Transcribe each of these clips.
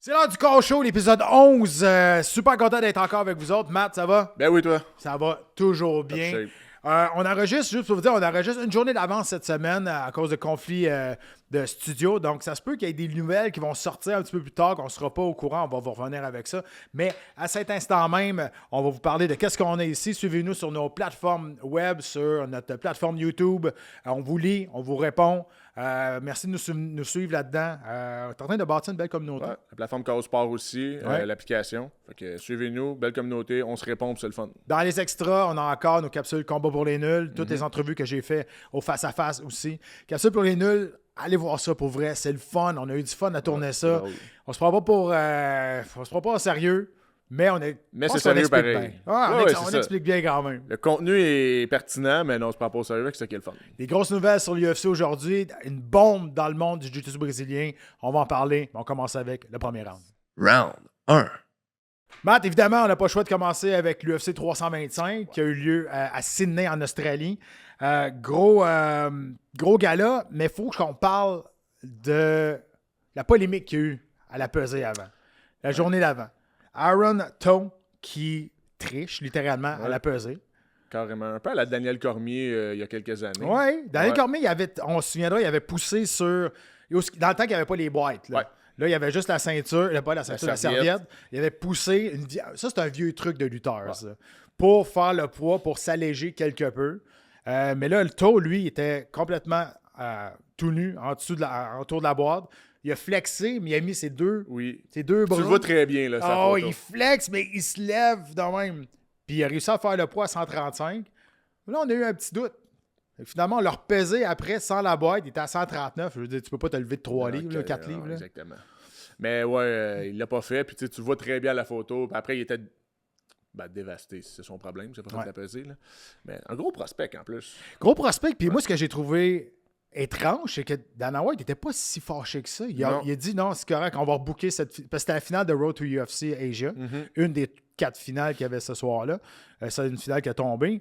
C'est l'heure du Corps Show, l'épisode 11. Super content d'être encore avec vous autres. Matt, ça va? Ben oui, toi. Ça va toujours bien. On enregistre, juste pour vous dire, on enregistre une journée d'avance cette semaine à cause de conflits de studio. Donc, ça se peut qu'il y ait des nouvelles qui vont sortir un petit peu plus tard, qu'on ne sera pas au courant. On va vous revenir avec ça. Mais à cet instant même, on va vous parler de qu'est-ce qu'on a ici. Suivez-nous sur nos plateformes web, sur notre plateforme YouTube. On vous lit, on vous répond. Merci de nous suivre là-dedans. On est en train de bâtir une belle communauté. Ouais, la plateforme Chaos Sport aussi, Ouais. l'application. Fait que suivez-nous, belle communauté, on se répond, puis c'est le fun. Dans les extras, on a encore nos capsules combat pour les nuls, toutes les entrevues que j'ai fait au face-à-face aussi. Capsules pour les nuls, allez voir ça pour vrai, c'est le fun. On a eu du fun à tourner ça. drôle. On se prend pas on se prend pas au sérieux, mais Mais on c'est se sérieux explique pareil. bien. Ah, Ouais, on c'est ça. explique bien quand même. Le contenu est pertinent, mais non, on se prend pas au sérieux, c'est ça qui est le fun. Les grosses nouvelles sur l'UFC aujourd'hui, une bombe dans le monde du jiu-jitsu brésilien. On va en parler, mais on commence avec le premier round. Round 1. Matt, évidemment, on n'a pas le choix de commencer avec l'UFC 325 qui a eu lieu à Sydney, en Australie. Gros gala, mais il faut qu'on parle de la polémique qu'il y a eu à la pesée avant. La journée d'avant. Aaron Toe qui triche littéralement à la pesée. Carrément. Un peu à la Daniel Cormier il y a quelques années. Oui, Daniel Ouais. Cormier, on se souviendra, il avait poussé sur... Dans le temps qu'il n'y avait pas les boîtes. Là. Ouais. Là, il y avait juste la ceinture, pas la ceinture, la serviette. Il avait poussé... Ça, c'est un vieux truc de lutteur, Ouais. ça. Pour faire le poids, pour s'alléger quelque peu. Mais là, le Toe, lui, était complètement tout nu, autour de la boîte. Il a flexé, mais il a mis ses deux bras. Tu le vois très bien, là, sa Oh, photo. il flexe, mais il se lève de même. Puis il a réussi à faire le poids à 135. Là, on a eu un petit doute. Fait que finalement, on l'a repesé après sans la boîte. Il était à 139. Je veux dire, tu peux pas te lever de 3 livres, là, 4 livres. Là. Exactement. Mais ouais, il l'a pas fait. Puis tu le vois très bien à la photo. Puis après, il était dévasté. C'est son problème. C'est pas fait de la peser. Là. Mais un gros prospect en plus. Gros prospect. Puis moi, ce que j'ai trouvé étrange, c'est que Dana White n'était pas si fâché que ça. Il a dit non, c'est correct, on va rebooker cette. Parce que c'était la finale de Road to UFC Asia. Une des 4 finales qu'il y avait ce soir-là. C'est une finale qui a tombé.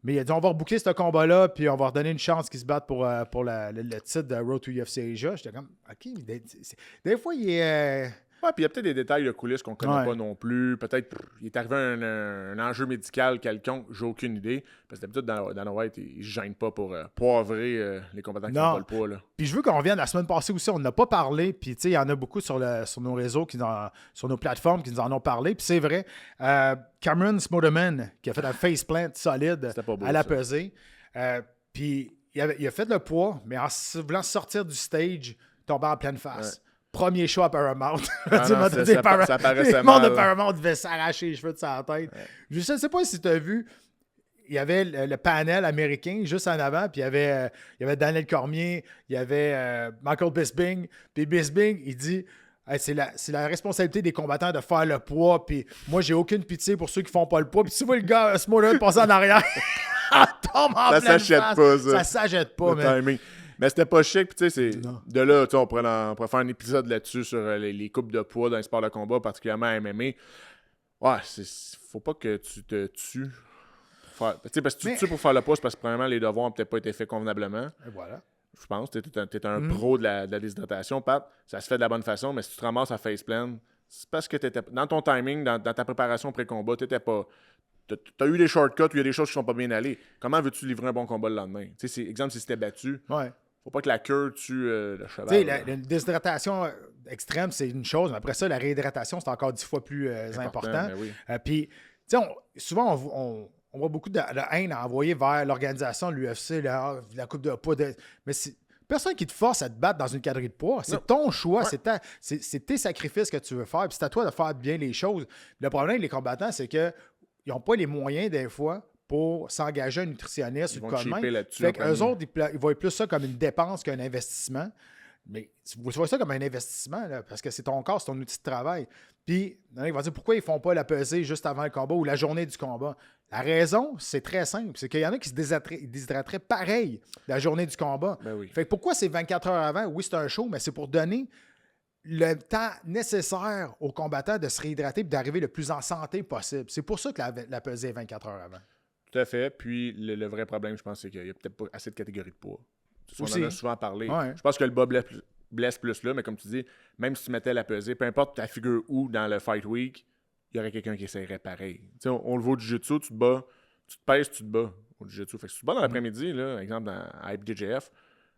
Mais il a dit on va rebooker ce combat-là, puis on va redonner une chance qu'ils se battent pour le titre de Road to UFC Asia. J'étais comme, OK, mais des fois, il est. Ouais, puis il y a peut-être des détails de coulisses qu'on connaît Ouais. pas non plus. Peut-être il est arrivé un enjeu médical quelconque, j'ai aucune idée. Parce que d'habitude, dans la White, il ne se gêne pas pour poivrer les combattants qui font pas le poids. Là. Puis je veux qu'on revienne la semaine passée aussi, on n'a pas parlé, puis tu sais, il y en a beaucoup sur nos réseaux, sur nos plateformes qui nous en ont parlé, puis c'est vrai, Cameron Smotherman, qui a fait un faceplant solide C'était pas beau, à la ça. pesée, puis il a fait le poids, mais en voulant sortir du stage, tombé en pleine face. Ouais. Premier show à Paramount. Ah non, ça paraissait le monde de mal. Paramount devait s'arracher les cheveux de sa tête. Ouais. Je ne sais pas si tu as vu, il y avait le panel américain juste en avant, puis il y avait Daniel Cormier, il y avait Michael Bisping, puis Bisping, il dit hey, c'est la responsabilité des combattants de faire le poids, puis moi, j'ai aucune pitié pour ceux qui font pas le poids. Puis tu vois le gars, Smolder, passer en arrière, tombe en Ça pleine s'achète face. pas, ça. Ça s'achète pas, Le mais... timing. Mais c'était pas chic, puis tu sais, c'est Non. de là, tu sais, on pourrait faire un épisode là-dessus sur les coupes de poids dans les sports de combat, particulièrement à MMA. Ouais, faut pas que tu te tues. Tu sais, parce que tu te tues pour faire le poids, c'est parce que premièrement, les devoirs n'ont peut-être pas été faits convenablement. Et voilà. Je pense. Tu es un pro de la déshydratation, Pat. Ça se fait de la bonne façon, mais si tu te ramasses à faceplan, c'est parce que t'étais dans ton timing, dans ta préparation pré-combat, tu n'étais pas. T'as eu des shortcuts, il y a des choses qui sont pas bien allées. Comment veux-tu livrer un bon combat le lendemain? Tu sais, exemple, si c'était battu, Ouais. faut pas que la cure tue le cheval. Tu sais, la déshydratation extrême, c'est une chose, mais après ça, la réhydratation, c'est encore 10 fois plus important. Mais oui. Puis, tu sais, souvent, on voit beaucoup de haine à envoyer vers l'organisation de l'UFC, la coupe de poids. Mais c'est personne qui te force à te battre dans une quadrille de poids. C'est ton choix, c'est tes sacrifices que tu veux faire, puis c'est à toi de faire bien les choses. Le problème avec les combattants, c'est qu'ils n'ont pas les moyens, des fois, pour s'engager un nutritionniste ou de quoi de même. là-dessus. Fait qu'eux autres, ils voient plus ça comme une dépense qu'un investissement. Mais tu vois ça comme un investissement, là, parce que c'est ton corps, c'est ton outil de travail. Puis, ils vont dire pourquoi ils ne font pas la pesée juste avant le combat ou la journée du combat. La raison, c'est très simple. C'est qu'il y en a qui se déshydrateraient pareil la journée du combat. Ben oui. Fait que pourquoi c'est 24 heures avant? Oui, c'est un show, mais c'est pour donner le temps nécessaire aux combattants de se réhydrater et d'arriver le plus en santé possible. C'est pour ça que la pesée est 24 heures avant. Tout à fait. Puis le vrai problème, je pense, c'est qu'il n'y a peut-être pas assez de catégories de poids. On en a souvent parlé. Ouais. Je pense que le bas blesse blesse plus là, mais comme tu dis, même si tu mettais la pesée, peu importe ta figure où dans le Fight Week, il y aurait quelqu'un qui essaierait pareil. Tu sais, on le voit au Jiu-Jitsu, tu te bats, tu te pèses, tu te bats au Jiu-Jitsu. Fait que si tu te bats dans l'après-midi, là, exemple dans Hype DJF,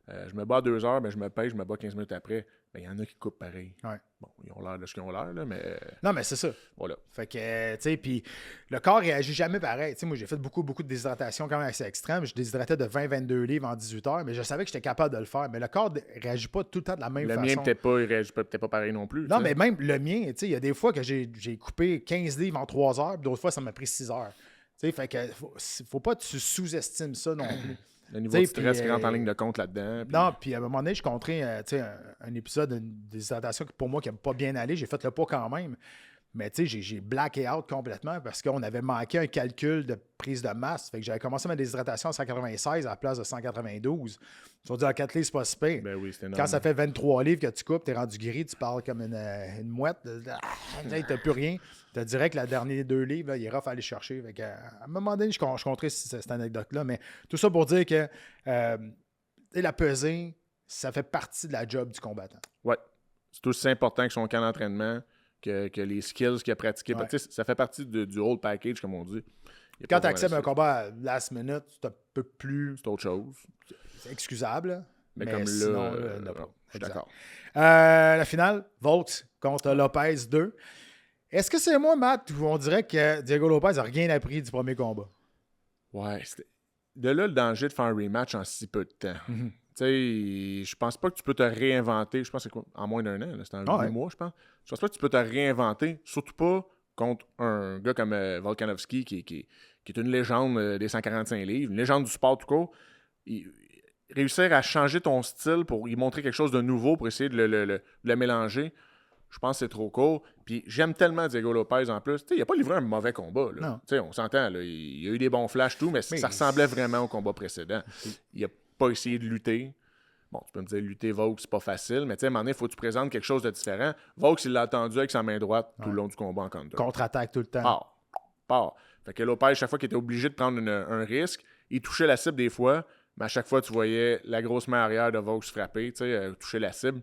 je me bats à 2 heures, ben, je me pèse, je me bats 15 minutes après. Ben, il y en a qui coupent pareil. Ouais. Bon, ils ont l'air de ce qu'ils ont l'air, là, mais. Non, mais c'est ça. Voilà. Fait que, tu sais, puis le corps réagit jamais pareil. Tu sais, moi, j'ai fait beaucoup de déshydratation quand même assez extrême. Je déshydratais de 20-22 livres en 18 heures, mais je savais que j'étais capable de le faire. Mais le corps réagit pas tout le temps de la même façon. Le mien, il réagit peut-être pas pareil non plus. Non, t'sais. mais même le mien, tu sais, il y a des fois que j'ai coupé 15 livres en 3 heures, puis d'autres fois, ça m'a pris 6 heures. Tu sais, fait que faut pas que tu sous-estimes ça non plus. Le niveau de stress qui rentre en ligne de compte là-dedans. Non, puis à un moment donné, je comptais un épisode d'une déshydratation qui, pour moi, qui n'a pas bien allé. J'ai fait le pas quand même. Mais tu sais, j'ai blacké out complètement parce qu'on avait manqué un calcul de prise de masse. Fait que j'avais commencé ma déshydratation à 196 à la place de 192. Tu vas dire, à 4 livres, c'est pas si pire. Ben oui, c'est énorme. Quand ça fait 23 livres que tu coupes, t'es rendu gris, tu parles comme une mouette. T'as plus rien. Tu te dirais que la dernière 2 livres, là, il est rough à aller chercher. Fait que, à un moment donné, je compterai cette anecdote-là. Mais tout ça pour dire que la pesée, ça fait partie de la job du combattant. Ouais. C'est aussi important que son camp d'entraînement, que les skills qu'il a pratiqués. Ouais. Ça fait partie du whole package, comme on dit. Quand tu acceptes un combat à last minute, c'est un peu plus. C'est autre chose. C'est excusable. Mais comme sinon, là, non, pas. je suis d'accord. La finale, Volks contre Lopez 2. Est-ce que c'est moi, Matt, où on dirait que Diego Lopez n'a rien appris du premier combat? Ouais. De là, le danger de faire un rematch en si peu de temps. Mm-hmm. Tu sais, je pense pas que tu peux te réinventer. Je pense que c'est quoi? En moins d'1 an. C'était en 8 mois, je pense. Je pense pas que tu peux te réinventer. Surtout pas contre un gars comme Volkanovski qui est une légende des 145 livres, une légende du sport tout court. Réussir à changer ton style pour y montrer quelque chose de nouveau, pour essayer de le mélanger, je pense que c'est trop court. Puis j'aime tellement Diego Lopez en plus. Il n'a pas livré un mauvais combat. Là. On s'entend, là, il y a eu des bons flashs, tout, mais ça ressemblait vraiment au combat précédent. Il n'a pas essayé de lutter. Bon, tu peux me dire, lutter Volks, c'est pas facile, mais à un moment donné, il faut que tu présentes quelque chose de différent. Volks, il l'a attendu avec sa main droite tout le long du combat en counter. Contre-attaque tout le temps. Part. Fait que Lopez, chaque fois qu'il était obligé de prendre un risque, il touchait la cible des fois, mais à chaque fois, tu voyais la grosse main arrière de Volks frapper, toucher la cible.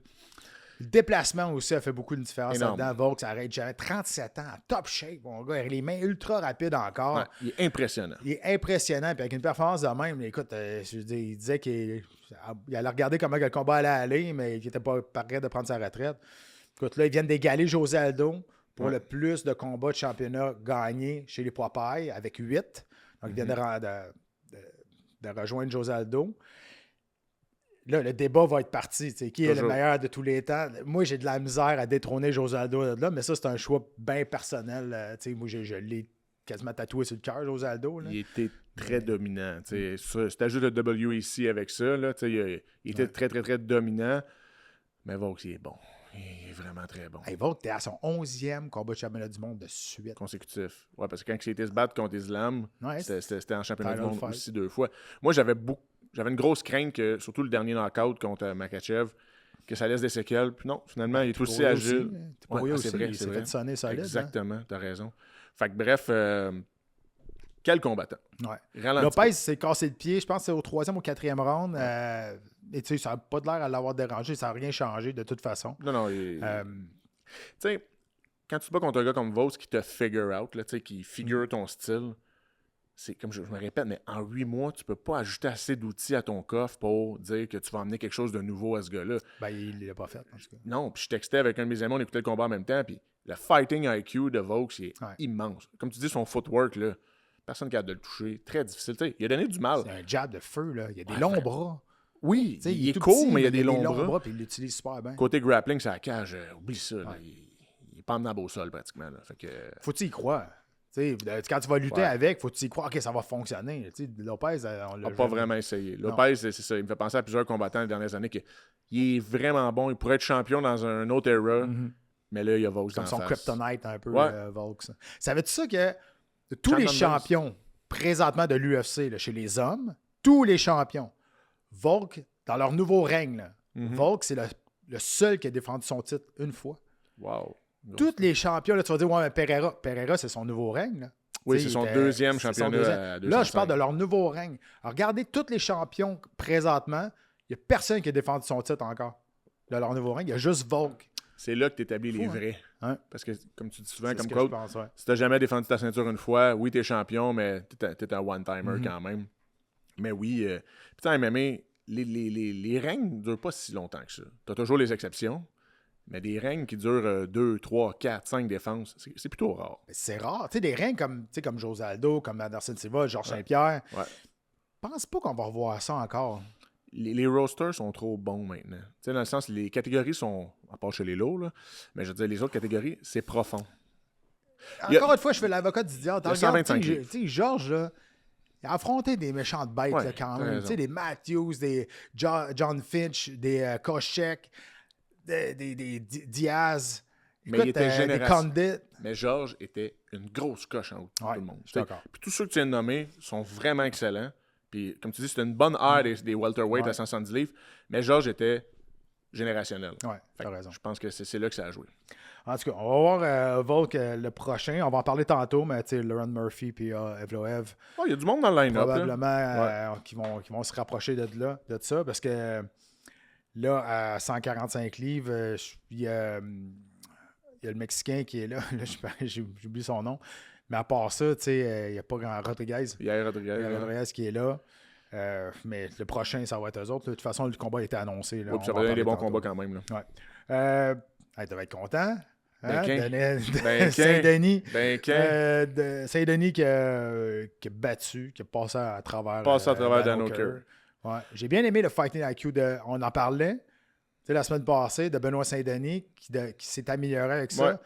Le déplacement aussi a fait beaucoup de différence là-dedans. Volks arrête jamais. 37 ans, top shape, mon gars. Les mains ultra rapides encore. Ouais, il est impressionnant. Il est impressionnant. Puis avec une performance de même, écoute, je veux dire, il disait qu'il allait regarder comment le combat allait aller, mais qu'il n'était pas prêt de prendre sa retraite. Écoute, là, ils viennent d'égaler José Aldo pour le plus de combats de championnat gagnés chez les poids pailles avec 8. Donc, ils viennent de rejoindre José Aldo. Là, le débat va être parti. Qui est le meilleur de tous les temps? Moi, j'ai de la misère à détrôner José Aldo là, mais ça, c'est un choix bien personnel. Moi, je l'ai quasiment tatoué sur le cœur, José Aldo. Là. Il était très dominant. C'était juste le WEC avec ça. Là, il était très, très, très dominant. Mais Volks, il est bon. Il est vraiment très bon. Hey, Volks, t'es à son 11e combat de championnat du monde de suite. Consécutif. Ouais, parce que quand il s'était se battre contre Islam, c'était en championnat du monde aussi 2 fois. Moi, j'avais une grosse crainte que, surtout le dernier knockout contre Makhachev, que ça laisse des séquelles. Puis non, finalement, il est aussi agile. C'est vrai, c'est fait sonner solide. Exactement, t'as raison. Fait que bref, quel combattant. Ouais. Lopez s'est cassé le pied, je pense que c'est au 3e ou 4e round. Et tu sais, ça n'a pas l'air à l'avoir dérangé, ça n'a rien changé de toute façon. Non. Tu sais, quand tu te bats contre un gars comme Volks qui te figure out, là, qui figure ton style, c'est comme je me répète, mais en 8 mois, tu peux pas ajouter assez d'outils à ton coffre pour dire que tu vas amener quelque chose de nouveau à ce gars-là. Ben, il l'a pas fait, en tout cas. Non, puis je textais avec un de mes amis, on écoutait le combat en même temps, puis le fighting IQ de Volks, il est immense. Comme tu dis, son footwork, là, personne qui a de le toucher, très difficile. T'sais, il a donné du mal. C'est un jab de feu, là. Il a des longs bras. Oui, il est court, mais il a des longs bras. Puis il l'utilise super bien. Côté grappling, c'est la cage, oublie ça. Là, il est pas emmené au sol, pratiquement. Là. Fait que... Faut-tu y croire? T'sais, quand tu vas lutter avec, faut-tu y croire que ça va fonctionner? T'sais, Lopez, on l'a pas vraiment essayé. Lopez, c'est ça. Il me fait penser à plusieurs combattants les dernières années qu'il est vraiment bon. Il pourrait être champion dans un autre era, mais là, il y a Volks comme en son face. kryptonite un peu, Volks. Savais-tu ça que tous les champions présentement de l'UFC, chez les hommes, tous les champions, Volk, dans leur nouveau règne, là, Volk, c'est le seul qui a défendu son titre une fois. Wow. Tous les champions, là, tu vas dire, ouais, mais Pereira, c'est son nouveau règne. Là. Oui, c'est son deuxième championnat. Là, je parle de leur nouveau règne. Alors, regardez tous les champions présentement, il n'y a personne qui a défendu son titre encore. de leur nouveau rang. Il y a juste Volk. C'est là que tu établis les vrais. Hein? Parce que, comme tu dis souvent, C'est comme ce que coach, je pense, ouais. si tu n'as jamais défendu ta ceinture une fois, oui, tu es champion, mais tu es un one-timer quand même. Mais oui, putain, MMA, les règnes ne durent pas si longtemps que ça. Tu as toujours les exceptions, mais des règnes qui durent 2, 3, 4, 5 défenses, c'est plutôt rare. C'est rare. Tu sais, des règnes comme José Aldo, comme Anderson Silva, Georges Saint-Pierre. Ouais. Je pense pas qu'on va revoir ça encore. Les rosters sont trop bons maintenant. Tu sais, dans le sens, les catégories sont, à part chez les lots, là, mais je veux dire, les autres catégories, c'est profond. Encore une fois, je fais l'avocat du diable. Il y a 125 Tu sais, Georges, là, il a affronté des méchantes bêtes là, quand même. Tu sais, des Matthews, des John Finch, des Koscheck, des Diaz. Mais il était des Condit. Mais Georges était une grosse coche en haut de tout le monde. D'accord. Puis tous ceux que tu viens de nommer sont vraiment excellents. Puis, comme tu dis, c'était une bonne ère des welterweight à 170 livres. Mais Georges était générationnel. Oui, tu as raison. Je pense que c'est là que ça a joué. En tout cas, on va voir Volk le prochain. On va en parler tantôt, mais tu sais, Lauren Murphy puis Evloev. Il y a du monde dans le line-up. Probablement qui vont se rapprocher de ça. Parce que là, à 145 livres, il y a le Mexicain qui est là. J'oublie son nom. Mais à part ça, tu sais, il n'y a pas grand Rodriguez. Il y a Rodriguez qui est là. Mais le prochain, ça va être eux autres. De toute façon, le combat a été annoncé. Là. Oui, puis ça va donner des bons combats quand même. Là. Ouais. Il devait être content. Saint-Denis. Saint-Denis qui a battu, qui a passé à travers Dan Hooker. Ouais. J'ai bien aimé le Fighting IQ on en parlait la semaine passée de Benoît Saint-Denis qui s'est amélioré avec ça. Ouais.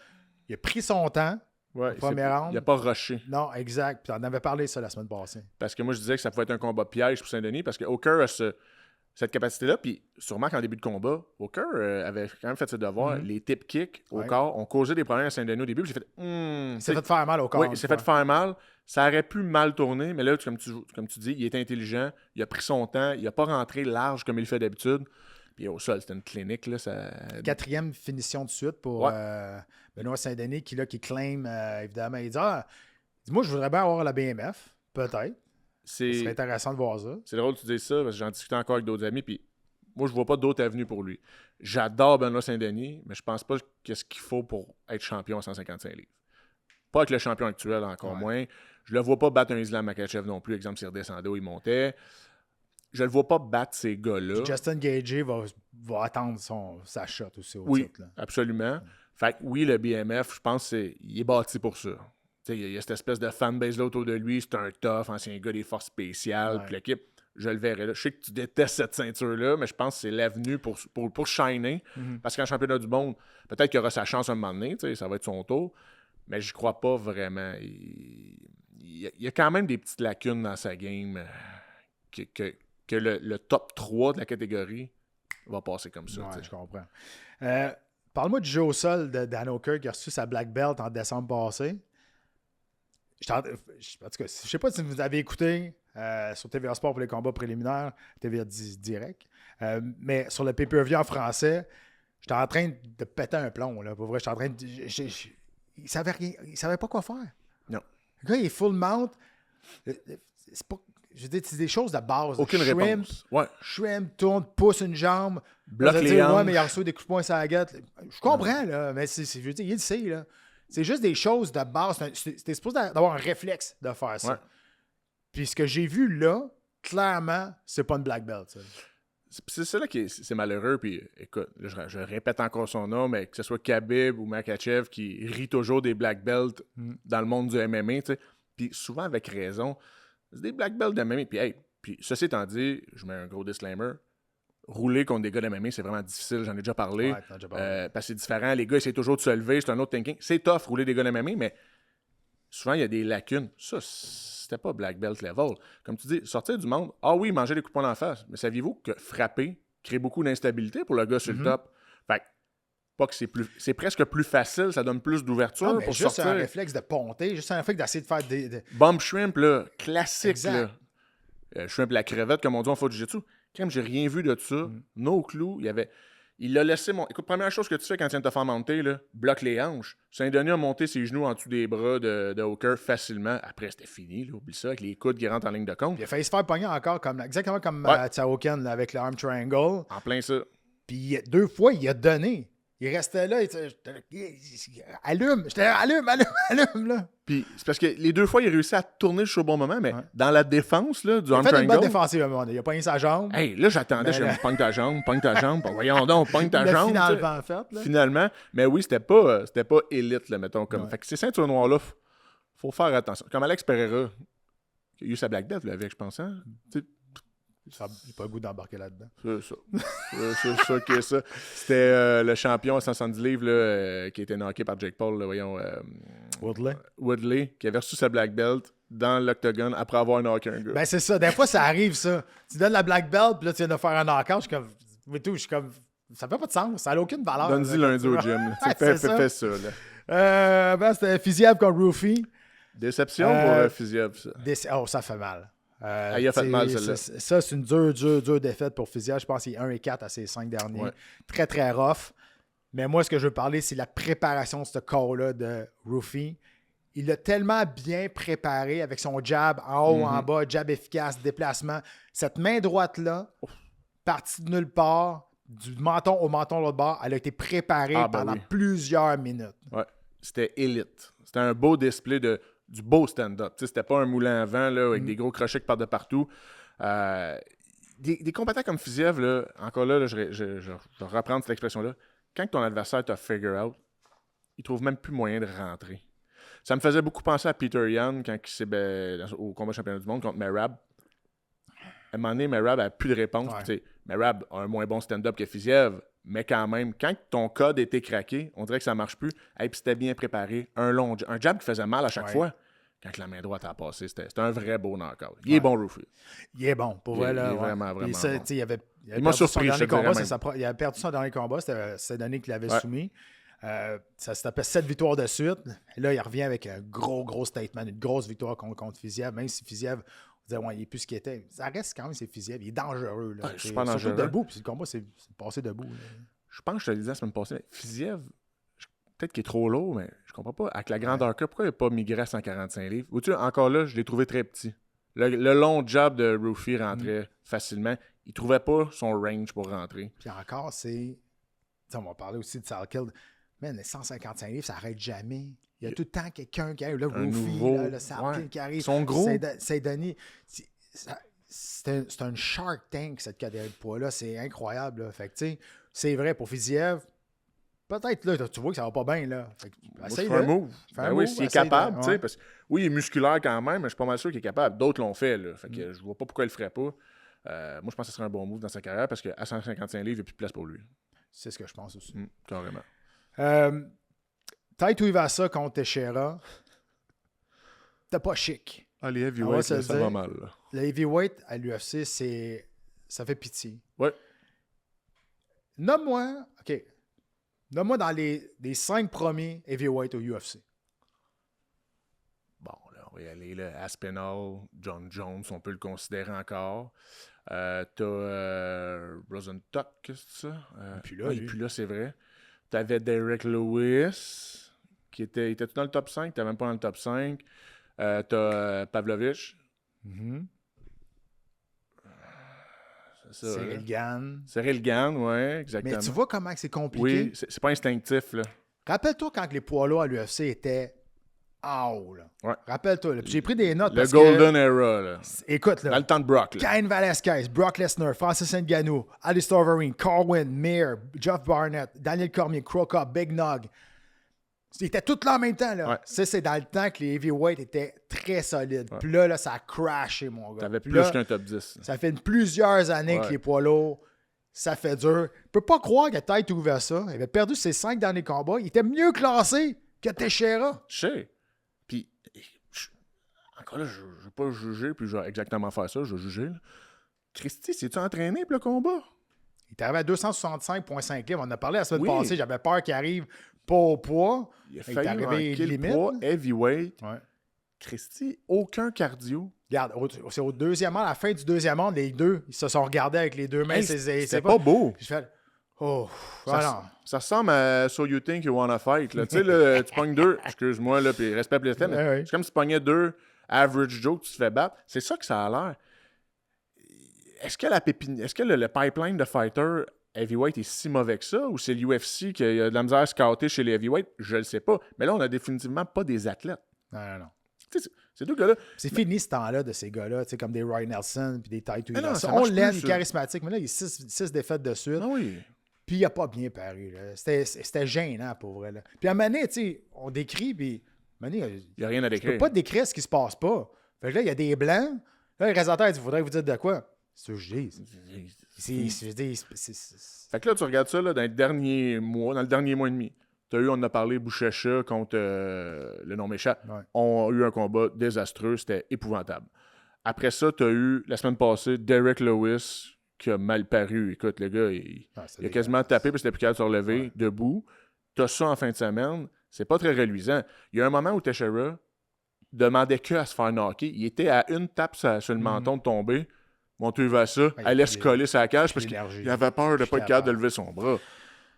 Il a pris son temps. Ouais, il n'a pas rushé. Non, exact. Puis on avait parlé ça la semaine passée. Parce que moi, je disais que ça pouvait être un combat piège pour Saint-Denis parce que Hooker a cette capacité-là. Puis sûrement qu'en début de combat, Hooker avait quand même fait ses devoirs. Les tip kicks au corps ont causé des problèmes à Saint-Denis au début. Puis j'ai fait il s'est fait faire mal au corps. Oui, il s'est fait faire mal. Ça aurait pu mal tourner, mais là, comme tu dis, il est intelligent. Il a pris son temps. Il n'a pas rentré large comme il le fait d'habitude. Puis au sol, c'était une clinique. Là, ça... 4e finition de suite pour Benoît Saint-Denis qui claim, évidemment. Il dit moi, je voudrais bien avoir la BMF, peut-être. Ce serait intéressant de voir ça. C'est drôle que tu dises ça, parce que j'en discutais encore avec d'autres amis, puis moi, je vois pas d'autres avenues pour lui. J'adore Benoît Saint-Denis, mais je pense pas qu'est-ce qu'il faut pour être champion à 155 livres. Pas avec le champion actuel, encore moins. Je le vois pas battre un Islam Makhachev non plus, exemple, s'il redescendait ou il montait. Je le vois pas battre ces gars-là. Puis Justin Gaethje va attendre sa shot aussi au titre. Là. Absolument. Fait que oui, le BMF, je pense qu'il est bâti pour ça. Il y a cette espèce de fanbase là autour de lui. C'est un tough, ancien gars des forces spéciales. Puis l'équipe, je le verrai là. Je sais que tu détestes cette ceinture-là, mais je pense que c'est l'avenue pour shiner. Parce qu'en championnat du monde, peut-être qu'il aura sa chance un moment donné. Ça va être son tour. Mais je crois pas vraiment. Il y a quand même des petites lacunes dans sa game que le top 3 de la catégorie va passer comme ça. Ouais, je comprends. Parle-moi du jeu au sol de Dan Hooker qui a reçu sa black belt en décembre passé. En tout cas, je sais pas si vous avez écouté sur TVA Sport pour les combats préliminaires, TVA Direct, mais sur le pay-per-view en français, j'étais en train de péter un plomb. Là, pour vrai, j'étais en train de... Il savait pas quoi faire. Non. Le gars, il est full mount. C'est pas... Je dis, c'est des choses de base. Aucune réponse. Ouais. Shrimp, tourne, pousse une jambe. Bloque les hanches. Ouais, mais il a reçu des coups de poing sur la gueule. Je comprends, là, mais je veux dire, il le sait, là. C'est juste des choses de base. C'était supposé d'avoir un réflexe de faire ça. Ouais. Puis ce que j'ai vu là, clairement, c'est pas une black belt. Ça. C'est ça là qui c'est malheureux. Puis écoute, là, je répète encore son nom, mais que ce soit Khabib ou Makhachev qui rit toujours des black belts dans le monde du MMA, tu sais. Puis souvent avec raison. C'est des black belts de MMA. Puis ceci étant dit, je mets un gros disclaimer. Rouler contre des gars de MMA, c'est vraiment difficile. J'en ai déjà parlé. Ouais, parce que c'est différent. Les gars essaient toujours de se lever. C'est un autre thinking. C'est tough, rouler des gars de MMA, mais souvent, il y a des lacunes. Ça, c'était pas black belt level. Comme tu dis, sortir du monde. Ah oui, manger des coups de poing en face. Mais saviez-vous que frapper crée beaucoup d'instabilité pour le gars sur le top? Fait que, pas que c'est presque plus facile. Ça donne plus d'ouverture pour juste sortir. Un réflexe de ponter. Juste un réflexe d'essayer de faire des... Bump shrimp, là. Classique, là. Shrimp la crevette, comme on dit en faut jiu-jitsu. Crème, j'ai rien vu de ça. No clou. Il l'a laissé monter. Écoute, première chose que tu fais quand tu viens de te faire monter, là, bloque les hanches. Saint-Denis a monté ses genoux en dessous des bras de Hooker facilement. Après, c'était fini. Là, oublie ça, avec les coudes qui rentrent en ligne de compte. Il a failli se faire pogner encore, exactement comme Tsao Ken, avec le arm triangle. En plein ça. Puis 2 fois, il a donné. Il restait là, allume, là. Puis c'est parce que les 2 fois, il a réussi à tourner le show au bon moment, mais dans la défense là, du arm Il a fait une bonne triangle... défensive à un moment donné. Il a pogné sa jambe. Hey, là, j'attendais, je me pogne ta jambe. Voyons donc, pogne ta jambe. Finalement, fait, là. Finalement. Mais oui, c'était pas élite, là, mettons. Comme. Fait que ces ceintures noires-là, faut faire attention. Comme Alex Pereira, qui a eu sa black belt, là, avec, je pense, hein? Il n'a pas le goût d'embarquer là-dedans. C'est ça. C'est ça qui est ça. C'était le champion à 170 livres là, qui a été knocké par Jake Paul, là, voyons. Woodley, qui avait reçu sa black belt dans l'octogone après avoir knocké un gars. Ben, c'est ça. Des fois, ça arrive, ça. Tu donnes la black belt, puis là, tu viens de faire un knockout. Je suis comme. Ça fait pas de sens. Ça n'a aucune valeur. Donne-y lundi au gym. Fais ça. Là. Ben, c'était Fiziev contre Roofy. Déception pour Fiziev, ça. Ça fait mal. Il a fait mal, celle-là. Ça, c'est une dure défaite pour Fiziev. Je pense qu'il est 1-4 à ses 5 derniers. Ouais. Très, très rough. Mais moi, ce que je veux parler, c'est la préparation de ce corps-là de Roofy. Il l'a tellement bien préparé avec son jab en haut, en bas, jab efficace, déplacement. Cette main droite-là, partie de nulle part, du menton au menton de l'autre bord, elle a été préparée pendant plusieurs minutes. Ouais, c'était élite. C'était un beau display du beau stand-up. C'était pas un moulin à vent là, avec des gros crochets qui partent de partout. Des combattants comme Fiziev, là, encore là, je vais reprendre cette expression-là. Quand ton adversaire t'a figure out, il trouve même plus moyen de rentrer. Ça me faisait beaucoup penser à Peter Yan quand il s'est au combat championnat du monde contre Merab. À un moment donné, Merab n'a plus de réponse. Ouais. Merab a un moins bon stand-up que Fiziev, mais quand même, quand ton code était craqué, on dirait que ça ne marche plus. Et puis c'était bien préparé. Un jab qui faisait mal à chaque fois. Quand la main droite a passé, c'était un vrai beau knockout. Il est bon, Roofy. Il est bon, pour vrai. Il est vraiment bon. Il m'a surpris. Il a perdu son dernier combat. C'était cette année qu'il l'avait soumis. Ça se tapait 7 victoires de suite. Et là, il revient avec un gros statement, une grosse victoire contre Fiziev. Même si Fiziev, on disait, il n'est plus ce qu'il était. Ça reste quand même, c'est Fiziev. Il est dangereux. Là. Je suis pas dangereux. Surtout debout. Puis le combat, c'est passé debout. Là. Je pense que je te le disais la semaine passée. Fiziev, peut-être qu'il est trop lourd, mais je comprends pas. Avec la grandeur que, pourquoi il n'a pas migré à 145 livres? Ou tu sais, encore là, je l'ai trouvé très petit. Le long jab de Roofy rentrait facilement. Il trouvait pas son range pour rentrer. Puis encore, on va parler aussi de Salkill. Man, les 155 livres, ça n'arrête jamais. Il y a tout le temps quelqu'un qui arrive. Là, Roofy, le Salkill qui arrive. Ils sont gros. Saint-Denis. C'est un Shark Tank, cette catégorie de poids-là. C'est incroyable. Là. Fait que, tu sais, c'est vrai, pour Fiziev, peut-être, là, tu vois que ça va pas bien, là. Essaye un move. Oui, s'il est capable, tu sais, parce que oui, il est musculaire quand même, mais je suis pas mal sûr qu'il est capable. D'autres l'ont fait, là. Fait que je vois pas pourquoi il le ferait pas. Moi, je pense que ce serait un bon move dans sa carrière parce qu'à 155 livres, il n'y a plus de place pour lui. C'est ce que je pense aussi. Carrément. Tai Tuivasa contre Teixeira. C'était pas chic. Les heavyweights, ça va mal, là. Les heavyweights à l'UFC, ça fait pitié. Ouais. Nomme-moi dans les 5 premiers heavyweights au UFC. Bon, là, on va y aller. Là. Aspinall, John Jones, on peut le considérer encore. T'as Rosenstock, c'est ça? Puis là, c'est vrai. T'avais Derek Lewis, qui était dans le top 5? T'es même pas dans le top 5. T'as Pavlovich. C'est ça. Cyril Gane, oui, exactement. Mais tu vois comment c'est compliqué? Oui, c'est pas instinctif, là. Rappelle-toi quand les poids lourds à l'UFC étaient en haut, là. Ouais. Rappelle-toi, là. Puis j'ai pris des notes parce que... Le Golden Era, là. Écoute, là. Dans le temps de Brock, là. Cain Velasquez, Brock Lesnar, Francis Ngannou, Alistair Overeem, Corwin, Mir, Jeff Barnett, Daniel Cormier, Croca, Big Nog. Ils étaient tous là en même temps, là. Ouais. Ça, c'est dans le temps que les heavyweights étaient très solides. Ouais. Puis là, ça a crashé, mon gars. T'avais plus qu'un top 10. Ça fait plusieurs années que les poids lourds, ça fait dur. Je peux pas croire que Tai Tuivasa, il avait perdu ses 5 derniers combats. Il était mieux classé que Teixeira. Je sais. Puis, encore là, je ne vais pas juger, puis je vais exactement faire ça, je vais juger. Là. Christy, s'est-tu entraîné pour le combat? Il est arrivé à 265,5 livres. On en a parlé la semaine passée. J'avais peur qu'il arrive pas au poids. Il a failli arriver limite. Poids, heavyweight. Ouais. Christy, aucun cardio. Regarde, c'est au deuxième round, à la fin du deuxième round, les deux, ils se sont regardés avec les deux mains. C'était pas beau. Je fais, ça ressemble à So You Think You Wanna Fight. Tu sais, là, tu pognes deux, excuse-moi, là, puis respecte les thèmes. C'est comme si tu pognais deux average Joe que tu te fais battre. C'est ça que ça a l'air. Est-ce que le pipeline de fighter heavyweight est si mauvais que ça, ou c'est l'UFC qui a de la misère à scouter chez les heavyweight, je le sais pas. Mais là, on a définitivement pas des athlètes. Non. Ces deux gars-là. C'est fini ce temps-là de ces gars-là, comme des Roy Nelson puis des Taito Hiroshi. On l'aime, il est charismatique, mais là, il a 6 défaites de suite. Ah oui. Puis il a pas bien paru. Là. C'était gênant, pour vrai. Là. Puis à un moment donné, on décrit, puis il n'y a rien à décrire. Tu peux pas décrire ce qui se passe pas. Fait que là, il y a des blancs. Là, le réalisateur dit, il faudrait que vous dites de quoi? C'est ça que je dis. Fait que là, tu regardes ça là, dans le dernier mois et demi. On en a parlé, Bouchecha contre le nom m'échappe. Ouais. On a eu un combat désastreux, c'était épouvantable. Après ça, tu as eu, la semaine passée, Derek Lewis qui a mal paru. Écoute, le gars, il a quasiment tapé puis c'était plus capable de se relever debout. Tu as ça en fin de semaine, c'est pas très reluisant. Il y a un moment où Teixeira demandait que à se faire knocker. Il était à une tape sur le menton de tomber. Monter vers ça, allait se coller sa cage parce qu'il avait peur de ne pas être capable de lever son bras.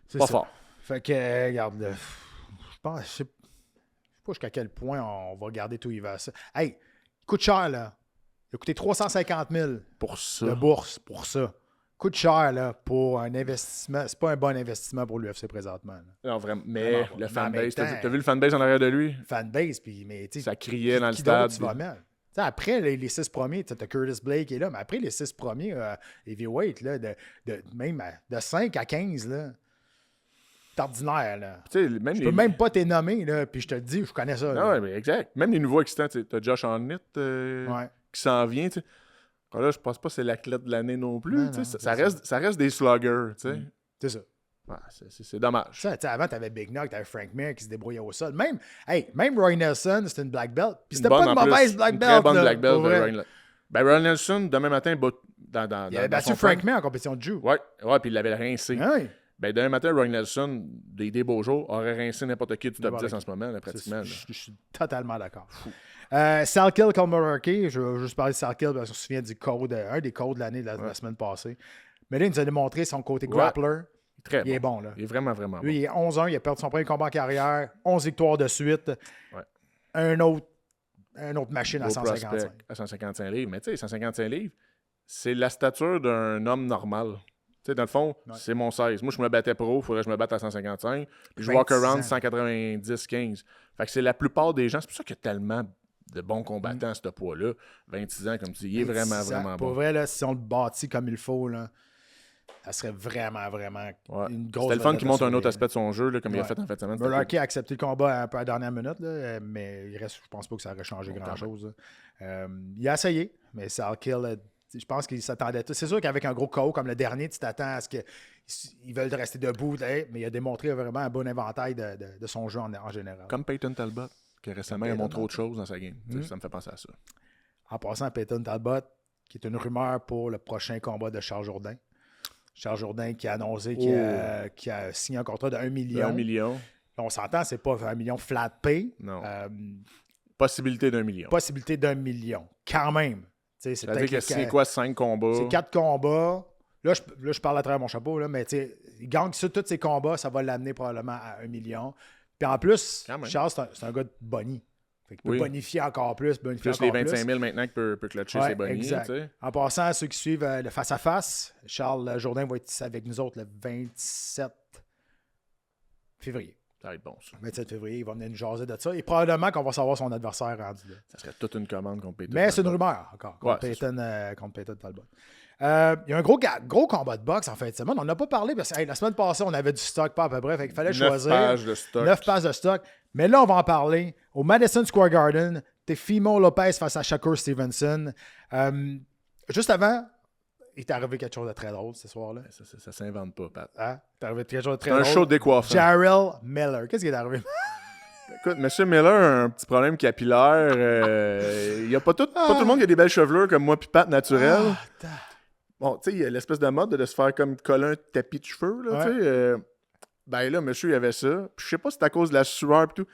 C'est pas fort. Fait que, regarde, je sais pas jusqu'à quel point on va regarder tout il va ça. Hey, il coûte cher, là. Il a coûté 350 000 pour ça. De bourse pour ça. Coûte cher, là, pour un investissement. C'est pas un bon investissement pour l'UFC présentement. Là. Non, vraiment. Mais le fanbase, t'as vu le fanbase en arrière de lui? Fanbase, puis, mais tu sais. Ça criait dans le stade. Tu vas mettre? Après les 6 premiers, tu as Curtis Blake qui est là, mais après les 6 premiers, heavyweight, là, même de 5 à 15, là. C'est ordinaire, là. Même je peux même pas t'es nommé, là, puis je te le dis, je connais ça. Non, mais exact. Même les nouveaux excitants, tu as Josh Arnett qui s'en vient, tu sais. Là, je pense pas que c'est l'athlète de l'année non plus. Non, ça reste des sluggers, tu sais. C'est ça. Ouais, c'est dommage. Avant, t'avais Big Knock, t'avais Frank Mir qui se débrouillait au sol. Même Roy Nelson, c'était une black belt. Puis c'était pas une mauvaise black belt. Très bonne black belt de Roy Nelson. Roy Nelson, demain matin, il avait battu Frank Mir en compétition de jiu. Ouais, puis il l'avait rincé. Oui. Demain matin, Roy Nelson, des beaux jours, aurait rincé n'importe qui du top 10 en ce moment, là, pratiquement. Je suis totalement d'accord. Salkill Kalmaraki, je veux juste parler de Salkill parce qu'on se souvient du code, un des codes de l'année de la semaine passée. Mais là, il nous a démontré son côté grappler. Il est bon, là. Il est vraiment, vraiment bon. Lui, il est 11-1, il a perdu son premier combat en carrière, 11 victoires de suite. Ouais. Un autre machine à 155. À 155 livres. Mais tu sais, 155 livres, c'est la stature d'un homme normal. Tu sais, dans le fond, c'est mon 16. Moi, je me battais pro, il faudrait que je me batte à 155. Puis je walk around 190-15. Fait que c'est la plupart des gens. C'est pour ça qu'il y a tellement de bons combattants à ce poids-là. 26 ans, comme tu dis, il est vraiment, vraiment bon. Pour vrai, là, si on le bâtit comme il faut, là, ça serait vraiment une grosse... C'était le fun qu'il montre un autre aspect de son jeu, là, comme il a fait en fin de semaine. Mullarkey a accepté le combat un peu à la dernière minute, là, mais il reste, je pense pas que ça aurait changé grand-chose. Il a essayé, mais Salkill, je pense qu'il s'attendait tout. C'est sûr qu'avec un gros KO comme le dernier, tu t'attends à ce qu'ils veulent rester debout, mais il a démontré vraiment un bon éventail de son jeu en général. Comme Peyton Talbot, qui récemment a montré autre chose dans sa game. Ça me fait penser à ça. En passant, Peyton Talbot, qui est une rumeur pour le prochain combat de Charles Jourdain. Charles Jourdain qui a annoncé qu'il a signé un contrat de 1 million. 1 million. On s'entend, c'est pas 1 million flat pay. Non. Possibilité d'1 million. Possibilité d'1 million. Quand même. C'est-à-dire que c'est quoi, 5 combats? C'est 4 combats. Là, je parle à travers mon chapeau, là, mais il gagne sur tous ces combats, ça va l'amener probablement à 1 million. Puis en plus, Charles, c'est un gars de boni. Fait qu'il peut bonifier encore plus. Plus les 25 000 maintenant qu'il peut clutcher ses bonnies. Exact. En passant à ceux qui suivent le face-à-face, Charles Jourdain va être avec nous autres le 27 février. Ça va être bon, ça. 27 février, il va venir nous jaser de ça. Et probablement qu'on va savoir son adversaire rendu là. Ça serait toute une commande contre Peyton. Mais c'est une rumeur encore, contre Peyton Talbot. Il y a un gros combat de boxe en fin de semaine. On n'a pas parlé parce que la semaine passée, on avait du stock, pas à peu près. Fait qu'il fallait choisir 9 pages de stock. Mais là, on va en parler. Au Madison Square Garden, Teofimo Lopez face à Shakur Stevenson. Juste avant, il t'est arrivé quelque chose de très drôle ce soir-là. Ça s'invente pas, Pat. Hein? Il t'est arrivé quelque chose de très drôle. Un show décoiffant. Jarrell Miller. Qu'est-ce qui est arrivé? Écoute, M. Miller a un petit problème capillaire. Il n'y a pas tout le monde qui a des belles chevelures comme moi puis Pat naturel. Bon, tu sais, il y a l'espèce de mode de se faire comme coller un tapis de cheveux, là, tu sais. Ben là, monsieur, il avait ça. Puis je sais pas si c'est à cause de la sueur et tout.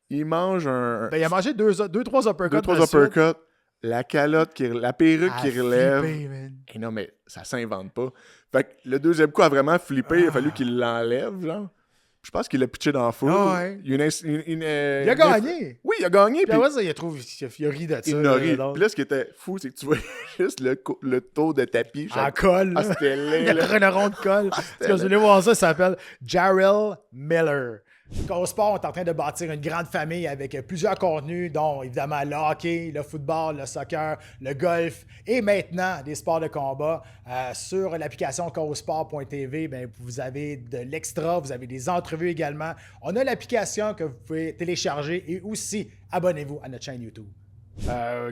Il mange un... Ben, il a mangé 2-3 uppercuts. 2-3 uppercuts. La calotte, la perruque qui relève. Et non, mais ça s'invente pas. Fait que le deuxième coup a vraiment flippé. Il a fallu qu'il l'enlève, genre. Je pense qu'il a pitché dans la foule. Il a gagné. Oui, il a gagné. Puis après ça, il a ri de ça. Il a ri. Puis là, ce qui était fou, c'est que tu vois juste le taux de tapis. En colle. Ah, c'était laid. Il y a un rond de colle. Si vous voulez voir ça, ça s'appelle Jarrell Miller. Au sport, on est en train de bâtir une grande famille avec plusieurs contenus, dont évidemment le hockey, le football, le soccer, le golf et maintenant des sports de combat. Sur l'application causport.tv, ben, vous avez de l'extra, vous avez des entrevues également. On a l'application que vous pouvez télécharger et aussi abonnez-vous à notre chaîne YouTube.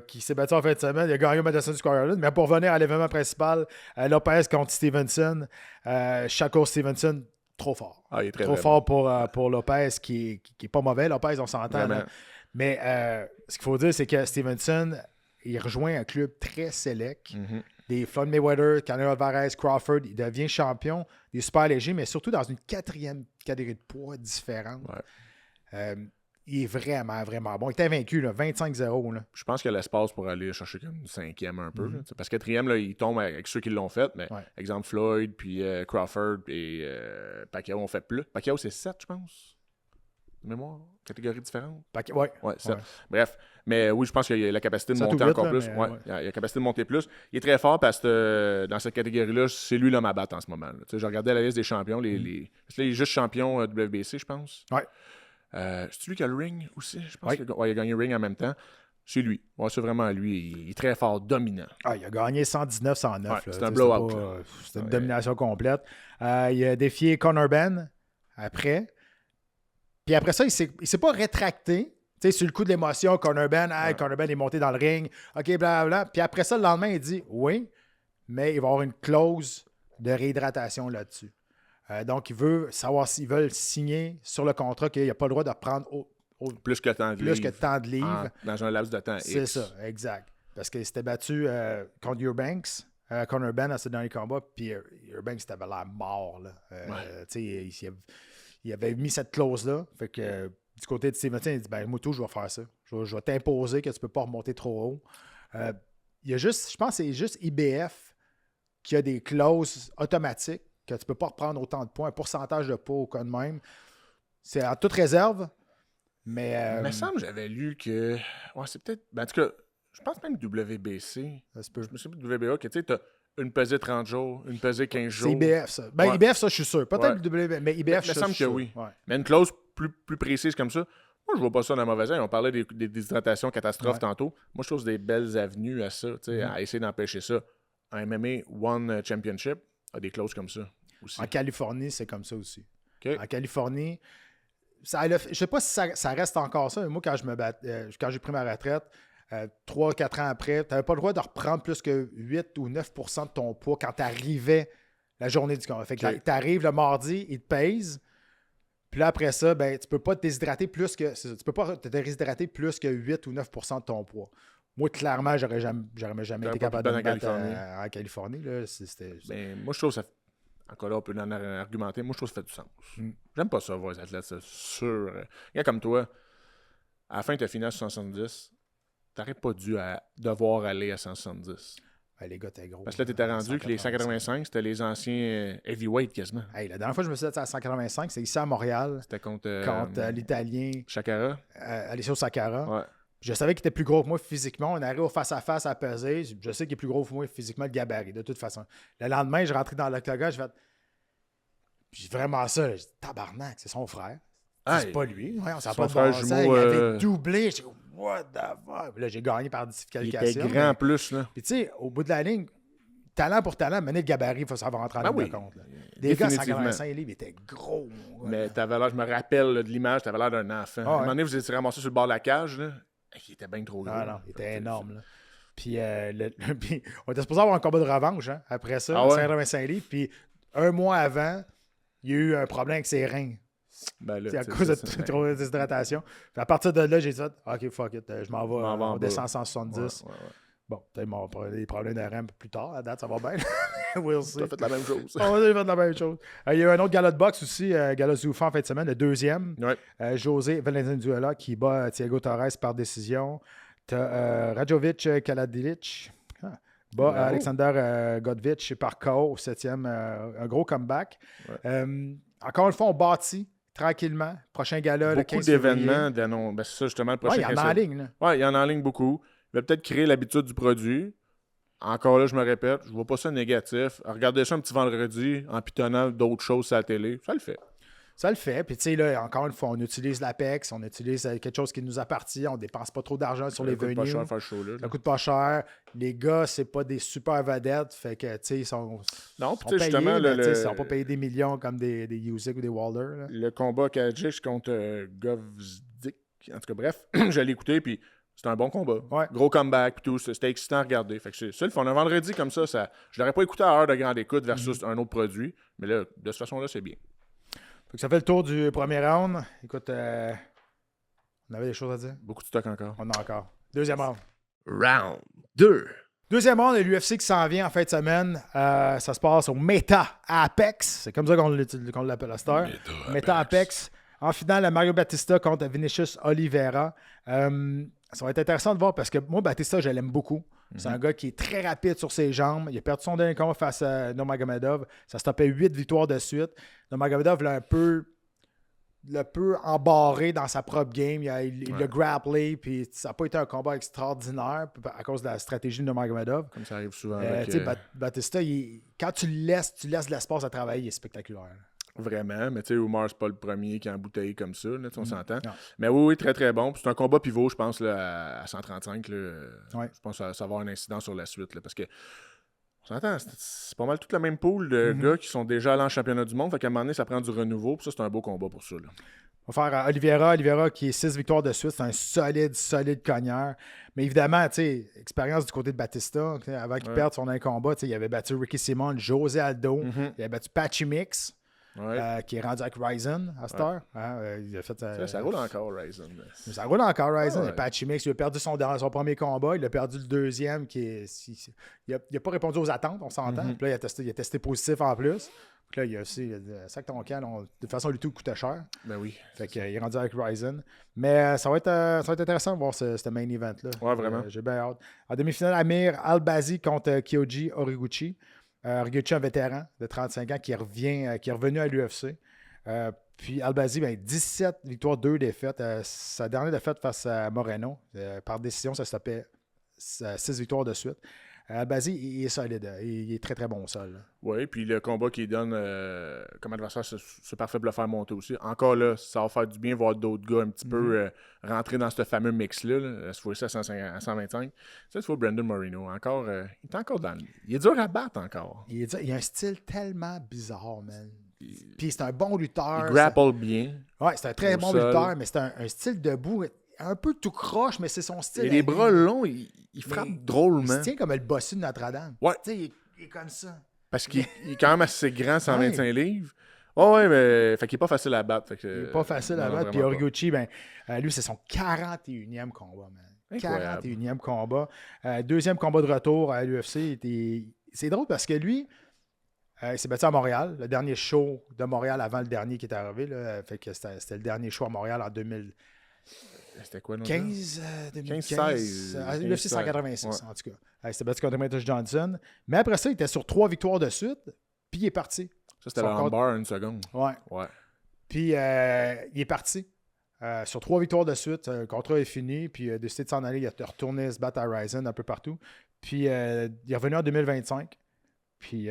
Qui s'est battu en fin de semaine. Il a gagné au Madison Square Garden. Mais pour revenir à l'événement principal, Lopez contre Stevenson. Shakur Stevenson, trop fort. Il est trop fort pour Lopez, qui est pas mauvais. Lopez, on s'entend. Mais ce qu'il faut dire, c'est que Stevenson, il rejoint un club très select. Des Floyd Mayweather, Canelo Alvarez, Crawford. Il devient champion des super légers, mais surtout dans une 4e catégorie de poids différente. Il est vraiment, vraiment bon. Il était vaincu, 25-0. Je pense qu'il y a l'espace pour aller chercher comme une 5e un peu. Parce que 4e, là, il tombe avec ceux qui l'ont fait. Mais exemple, Floyd, puis Crawford et Pacquiao ont fait plus. Pacquiao, c'est 7, je pense. De mémoire. Catégorie différente. Ouais, 7. Bref. Mais oui, je pense qu'il a la capacité de monter encore plus. Il a la capacité de monter plus. Il est très fort parce que dans cette catégorie-là, c'est lui l'homme à battre en ce moment. Je regardais la liste des champions. Parce que là, il est juste champion WBC, je pense. C'est lui qui a le ring aussi? Je pense qu'il a gagné le ring en même temps. C'est lui. C'est vraiment lui. Il est très fort, dominant. Il a gagné 119-109. C'est un blowout. C'est une domination complète. Il a défié Conor Benn après. Puis après ça, il s'est pas rétracté. Tu sais, sur le coup de l'émotion, Conor Benn est monté dans le ring. OK, blablabla. Puis après ça, le lendemain, il dit oui, mais il va y avoir une clause de réhydratation là-dessus. Donc, il veut savoir s'ils veulent signer sur le contrat qu'il n'y a pas le droit de reprendre plus que temps de livre. Dans un laps de temps X. C'est ça, exact. Parce qu'il s'était battu contre Eubanks, Conor Benn à ce dernier combat, puis Eubanks avait l'air mort. Il avait mis cette clause-là. Fait que du côté de Stevenson, il dit moi, tout, je vais faire ça. Je vais t'imposer que tu ne peux pas remonter trop haut. Il y a juste, je pense que c'est juste IBF qui a des clauses automatiques que tu ne peux pas reprendre autant de points, un pourcentage de poids ou quoi de même. C'est à toute réserve, mais... Il me semble que j'avais lu que... c'est peut-être... en tout cas, je pense même WBC. Ça se peut. Je me souviens de WBA, que tu sais, tu as une pesée 30 jours, une pesée 15 jours. C'est IBF, ça. IBF, ça, je suis sûr. Peut-être WBA, mais IBF, il me semble que oui. Mais une clause plus précise comme ça, moi, je vois pas ça dans la mauvaise. On parlait des déshydratations catastrophes tantôt. Moi, je trouve des belles avenues à ça, à essayer d'empêcher ça. Un MMA One Championship a des clauses comme ça aussi. En Californie, c'est comme ça aussi. Okay. En Californie, je sais pas si ça reste encore ça, mais moi, quand j'ai pris ma retraite, 3-4 ans après, tu n'avais pas le droit de reprendre plus que 8 ou 9% de ton poids quand tu arrivais la journée du combat. Fait que tu arrives le mardi, ils te pèsent. Puis là, après ça, ben, tu peux pas te déshydrater plus que 8 ou 9% de ton poids. Moi, clairement, j'aurais jamais été capable de me battre en Californie. Là. Moi, je trouve que ça... Encore là, on peut en argumenter. Moi, je trouve que ça fait du sens. J'aime pas ça, voir les athlètes, c'est sûr. Regarde comme toi, à la fin, tu as fini à 170. T'aurais pas dû devoir aller à 170. Les gars, t'es gros. Parce que là, t'étais rendu que les 185, c'était les anciens heavyweight quasiment. La dernière fois que je me suis dit à 185, c'est ici à Montréal. C'était contre l'Italien Sakara. Alessio Sakara. Ouais. Je savais qu'il était plus gros que moi physiquement. On arrive au face-à-face à peser. Je sais qu'il est plus gros que moi physiquement, le gabarit, de toute façon. Le lendemain, je rentrais dans l'octogone, j'ai vraiment ça. J'ai dit, tabarnak, c'est son frère. C'est pas lui. Ouais, on s'en pas de bon sens. Il avait doublé. J'ai dit, what the fuck? Là, j'ai gagné par disqualification. Il était grand plus, là. Puis, tu sais, au bout de la ligne, talent pour talent, mener le gabarit, il faut savoir rentrer en ligne de compte. Là. Des gars, 185 livres, ils étaient gros. Mais t'avais l'air, je me rappelle de l'image, t'avais l'air d'un enfant. À un moment donné, vous étiez ramassé sur le bord de la cage, là. Il était bien trop gros. Non, il était énorme. Là. Puis, on était supposé avoir un combat de revanche après ça, 185 livres. Puis, un mois avant, il y a eu un problème avec ses reins. C'est à cause de trop de déshydratation. Puis à partir de là, j'ai dit OK, fuck it, je m'en vais, on descend à 170. Bon, peut-être des problèmes de reins un peu plus tard. À date, ça va bien. We'll see. On a fait la même chose. On a fait la même chose. Il y a eu un autre gala de boxe aussi, gala Zoufa en fin de semaine, le deuxième. José Valenzuela qui bat Thiago Torres par décision. T'as Rajovic Kaladilic bat Alexander Godvich par KO au 7e. Un gros comeback. Encore une fois, on bâtit tranquillement. Prochain gala, le 15 Beaucoup d'événements d'annonce. Ben, c'est ça, justement, le prochain. Il y en a en ligne. Là. Oui, il y en a en ligne beaucoup. Il va peut-être créer l'habitude du produit. Encore là, je me répète, je vois pas ça négatif. Regardez ça un petit vendredi en pitonnant d'autres choses à la télé, ça le fait. Ça le fait. Puis, tu sais, là, encore une fois, on utilise l'Apex, on utilise quelque chose qui nous appartient, on dépense pas trop d'argent sur les venues. Ça coûte pas cher faire ce show-là. Ça coûte pas cher. Les gars, c'est pas des super vedettes. Fait que, tu sais, ils sont. Non, puis, tu sais, justement, ils sont pas payés des millions comme des Usyk ou des Wilder. Là. Le combat Kadjic contre Govzdik, en tout cas, bref, je l'ai écouté, puis c'était un bon combat. Ouais. Gros comeback, puis tout. C'était excitant à regarder. Fait que c'est ça, le fond. Un vendredi comme ça, je l'aurais pas écouté à heure de grande écoute versus un autre produit. Mais là, de cette façon-là, c'est bien. Ça fait le tour du premier round. Écoute, on avait des choses à dire? Beaucoup de stock encore. On en a encore. Deuxième round. Round 2. Deuxième round de l'UFC qui s'en vient en fin de semaine. Ça se passe au Meta Apex. C'est comme ça qu'on l'appelle à cette heure. Meta Apex. En finale, Mario Batista contre Vinicius Oliveira. Ça va être intéressant de voir parce que moi, Batista, je l'aime beaucoup. C'est un gars qui est très rapide sur ses jambes. Il a perdu son dernier combat face à Nurmagomedov. Ça se tapait 8 victoires de suite. Nurmagomedov l'a un peu embarré dans sa propre game. Il l'a grapplé, puis ça n'a pas été un combat extraordinaire à cause de la stratégie de Nurmagomedov. Comme ça arrive souvent. Batista, quand tu laisses de l'espace à travailler, il est spectaculaire. Vraiment, mais tu sais, Umar, c'est pas le premier qui a embouteillé comme ça, là, on s'entend. Non. Mais oui, très très bon. Puis c'est un combat pivot, je pense, là, à 135. Là, je pense que ça va avoir un incident sur la suite. Là, parce que, on s'entend, c'est pas mal toute la même pool de gars qui sont déjà allés en championnat du monde. Fait qu'à un moment donné, ça prend du renouveau. Puis ça, c'est un beau combat pour ça. Là. On va faire Oliveira qui est 6 victoires de suite. C'est un solide cogneur. Mais évidemment, tu sais, expérience du côté de Batista. Avant qu'il perde son combat, il avait battu Ricky Simon, José Aldo, il avait battu Patchy Mix. Qui est rendu avec Ryzen à cette heure. Il a fait, ça roule encore, Ryzen. Ça roule encore, Ryzen. Patchy Mix, il a perdu son premier combat. Il a perdu le deuxième. Il n'a pas répondu aux attentes, on s'entend. Puis là, il a testé positif en plus. Puis là, il a aussi sac ton camp. De toute façon, le tout coûtait cher. Ben oui. Fait qu'il est rendu avec Ryzen. Mais ça va être intéressant de voir ce main event-là. Ouais, vraiment. J'ai bien hâte. En demi-finale, Amir Albazi contre Kyoji Horiguchi. Horiguchi, un vétéran de 35 ans qui est revenu à l'UFC. Puis Albazi, 17 victoires, 2 défaites. Sa dernière défaite face à Moreno, par décision, ça s'appelait 6 victoires de suite. Albazi, il est solide. Il est très, très bon au sol. Oui, puis le combat qu'il donne comme adversaire, c'est parfait pour le faire monter aussi. Encore là, ça va faire du bien voir d'autres gars un petit peu rentrer dans ce fameux mix-là. Cette fois-ci à 125. Cette fois, Brandon Moreno, encore, il est encore dans le... Il est dur à battre encore. Il a un style tellement bizarre, man. Puis c'est un bon lutteur. Il grapple bien. Oui, c'est un très bon lutteur, mais c'est un style debout un peu tout croche, mais c'est son style. Il a les bras longs, il frappe drôlement. Il se tient comme le bossu de Notre-Dame. Ouais. Tu sais, il est comme ça. Parce qu'il est quand même assez grand, 125 livres. Oh ouais, mais fait qu'il n'est pas facile à battre. Il n'est pas facile à battre. Puis Horiguchi, lui, c'est son 41e combat, man. Incroyable. 41e combat. Deuxième combat de retour à l'UFC. C'est drôle parce que lui, il s'est battu à Montréal. Le dernier show de Montréal avant le dernier qui est arrivé. Là, fait que c'était le dernier show à Montréal en 2000. C'était quoi, 2016. L'UFC 186, en tout cas. Il s'est battu contre Demetrius Johnson. Mais après ça, il était sur 3 victoires de suite. Puis il est parti. Ça, c'était la barre une seconde. Ouais. Puis il est parti. Sur 3 victoires de suite, le contrat est fini. Puis il a décidé de s'en aller. Il a retourné se battre à Ryzen un peu partout. Puis il est revenu en 2025. Puis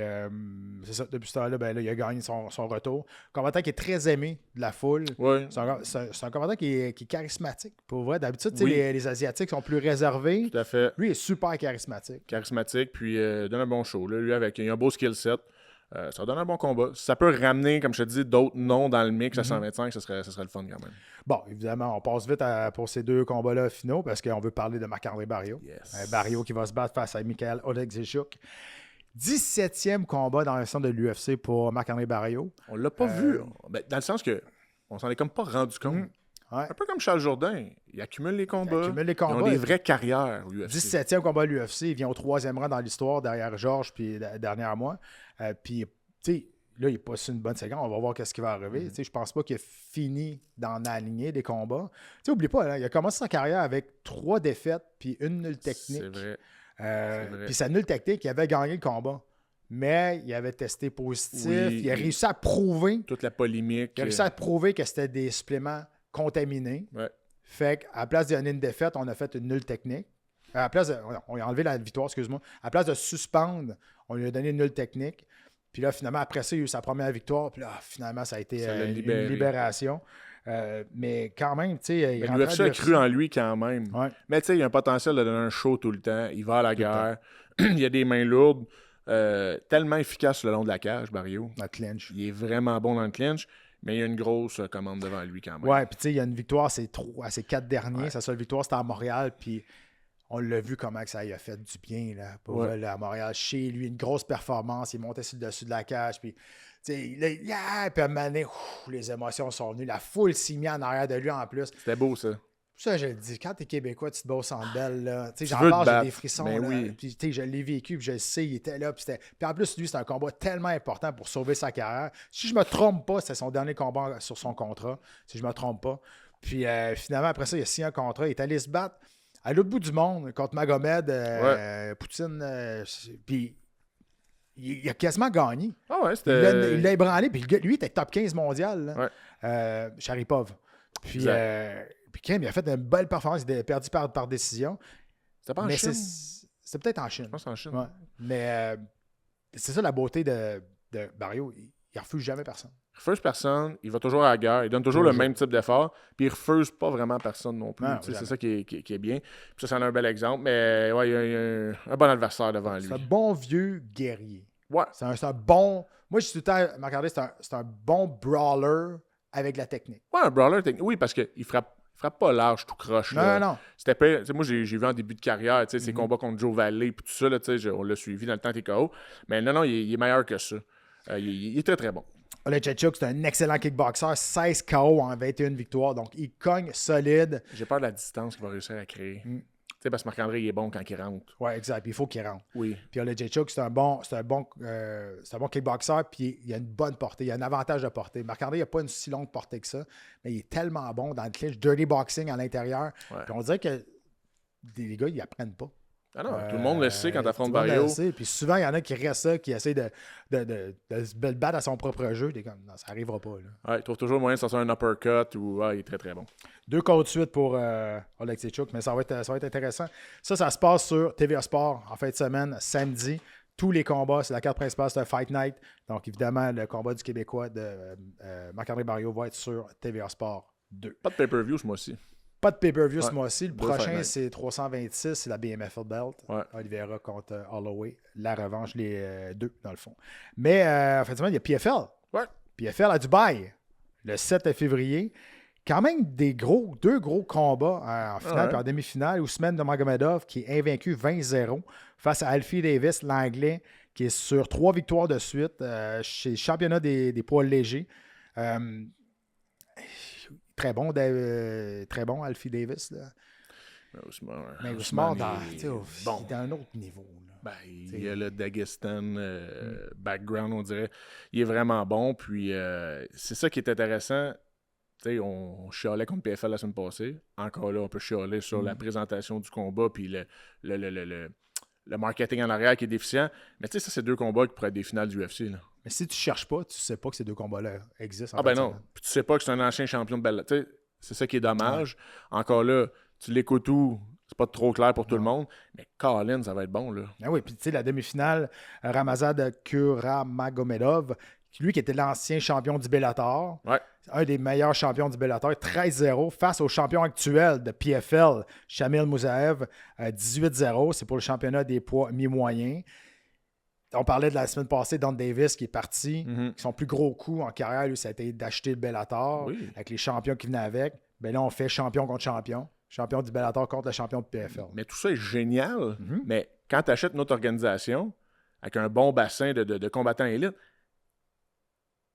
c'est ça, depuis ce temps-là, là, il a gagné son retour. Un combattant qui est très aimé de la foule. Oui. C'est un combattant qui est charismatique. Pour vrai, d'habitude, les Asiatiques sont plus réservés. Tout à fait. Lui, il est super charismatique. Charismatique, puis donne un bon show. Là. Lui, il a un beau skill set. Ça donne un bon combat. Ça peut ramener, comme je te dis, d'autres noms dans le mix à 125, ça serait le fun quand même. Bon, évidemment, on passe vite pour ces deux combats-là finaux parce qu'on veut parler de Marc-André Barriault. Yes. Barriault qui va se battre face à Mikhail Oleksiejczuk. 17e combat dans le centre de l'UFC pour Marc-André Barriaux. On l'a pas vu. Dans le sens que on s'en est comme pas rendu compte. Ouais. Un peu comme Charles Jourdain. Il accumule les combats. Ils ont des vraies carrières, l'UFC. 17e combat à l'UFC. Il vient au 3e rang dans l'histoire derrière Georges puis derrière moi. Puis, tu sais, là, il est pas sur une bonne séquence. On va voir ce qui va arriver. Je pense pas qu'il a fini d'en aligner des combats. Tu sais, oublie pas, là, il a commencé sa carrière avec 3 défaites puis une nulle technique. C'est vrai. Puis sa nulle technique, il avait gagné le combat. mais il avait testé positif. Oui, il a réussi à prouver. Toute la polémique. Il a réussi à prouver que c'était des suppléments contaminés. Ouais. Fait qu'à la place d'y donner une défaite, on a fait une nulle technique. À la place on a enlevé la victoire, excuse-moi. À la place de suspendre, on lui a donné une nulle technique. Puis là, finalement, après ça, il a eu sa première victoire. Puis là, finalement, ça a été une libération. Mais quand même, tu sais... L'UFC a cru en lui quand même. Ouais. Mais tu sais, il a un potentiel de donner un show tout le temps. Il va à la guerre. Il a des mains lourdes. Tellement efficace le long de la cage, Barrio. La clinch. Il est vraiment bon dans le clinch. Mais il y a une grosse commande devant lui quand même. Ouais, puis tu sais, il y a une victoire à ses 4 derniers. Sa seule victoire, c'était à Montréal. Puis on l'a vu comment que ça lui a fait du bien là, pour à Montréal. Chez lui, une grosse performance. Il montait sur le dessus de la cage. Puis, puis à un moment donné, les émotions sont venues. La foule s'est mise en arrière de lui en plus. C'était beau, ça. Ça, je le dis, quand t'es Québécois, tu te bats au Centre Bell, là. J'en parle, j'ai des frissons. Ben là. Oui. Puis, je l'ai vécu, puis je le sais, il était là. Puis en plus, lui, c'était un combat tellement important pour sauver sa carrière. Si je me trompe pas, c'était son dernier combat sur son contrat. Si je me trompe pas. Puis finalement, après ça, il a signé un contrat. Il est allé se battre à l'autre bout du monde contre Magomed, Poutine. Puis il a quasiment gagné. Ah ouais, c'était... Il l'a ébranlé. Puis lui, il était top 15 mondial. Là. Ouais. Sharipov. Puis Kim, il a fait une belle performance. Il a perdu par décision. C'était pas en Chine? C'était peut-être en Chine. Je pense en Chine. Ouais. Mais c'est ça la beauté de Barrio. Il refuse jamais personne. Il refuse personne. Il va toujours à la guerre. Il donne toujours le même type d'effort. Puis il refuse pas vraiment personne non plus. C'est ça qui est bien. Puis ça, c'en est un bel exemple. Mais ouais, il y a un bon adversaire devant lui. C'est un bon vieux guerrier. Ouais. C'est un bon... Moi, je suis tout le temps... Regardez, c'est un bon brawler avec la technique. Ouais, un brawler technique. Oui, parce qu'il frappe pas large, tout croche. Non. C'était pas... Moi, j'ai vu en début de carrière, ses combats contre Joe Valley et tout ça, là, on l'a suivi dans le temps TKO. Mais non, il est meilleur que ça. Il est très, très bon. Oleksiejczuk, c'est un excellent kickboxer. 16 KO en 21 victoires. Donc, il cogne solide. J'ai peur de la distance qu'il va réussir à créer. Parce que Marc-André, il est bon quand il rentre. Oui, exact. Puis il faut qu'il rentre. Oui. Puis Oleksiejczuk, c'est un bon kickboxer, puis il a une bonne portée. Il a un avantage de portée. Marc-André, il n'a pas une si longue portée que ça, mais il est tellement bon dans le clinch, dirty boxing à l'intérieur. Ouais. Puis on dirait que les gars, ils apprennent pas. Ah non, tout le monde le sait quand t'affrontes Barrio. Puis souvent, il y en a qui restent ça, qui essaient de se battre à son propre jeu. T'es comme, non, ça n'arrivera pas. Là. Ouais, il trouve toujours moyen de sortir un uppercut ou il est très très bon. 2 côtes de suite pour Oleksiejczuk, mais ça va être intéressant. Ça se passe sur TVA Sport en fin de semaine, samedi. Tous les combats, c'est la carte principale, c'est un Fight Night. Donc évidemment, le combat du Québécois de Marc-André Barrio va être sur TVA Sport 2. Pas de pay-per-view ce mois-ci. Pas de pay-per-view ce mois-ci. Le prochain, c'est 326, c'est la BMFL Belt. Ouais. Oliveira contre Holloway. La revanche, les deux, dans le fond. Mais, en fait, il y a PFL. Ouais. PFL à Dubaï, le 7 février. Quand même deux gros combats en finale et en demi-finale. Ousmane Nurmagomedov, qui est invaincu 20-0 face à Alfie Davis, l'Anglais, qui est sur 3 victoires de suite chez le championnat des poids légers. Très bon, Alfie Davis. Là. Mais Ousmane, il est dans un autre niveau. Là. Il y a le Dagestan background, on dirait. Il est vraiment bon. Puis c'est ça qui est intéressant. On chialait contre PFL la semaine passée. Encore là, on peut chialer sur la présentation du combat puis le marketing en arrière qui est déficient. Mais ça, c'est 2 combats qui pourraient être des finales du UFC. Là. Mais si tu cherches pas, tu sais pas que ces 2 combats-là existent. Non. Puis tu sais pas que c'est un ancien champion de Bellator. C'est ça qui est dommage. Ouais. Encore là, tu l'écoutes tout, c'est pas trop clair pour tout le monde. Mais Colin, ça va être bon. Là. Ah oui, puis tu sais, la demi-finale, Ramazad Kuramagomedov, lui qui était l'ancien champion du Bellator, un des meilleurs champions du Bellator, 13-0, face au champion actuel de PFL, Shamil Moussaev, 18-0. C'est pour le championnat des poids mi-moyens. On parlait de la semaine passée, Don Davis qui est parti. Son plus gros coup en carrière, lui, ça a été d'acheter le Bellator avec les champions qui venaient avec. Ben là, on fait champion contre champion. Champion du Bellator contre le champion de PFL. Mais tout ça est génial. Mais quand tu achètes notre organisation avec un bon bassin de combattants élites,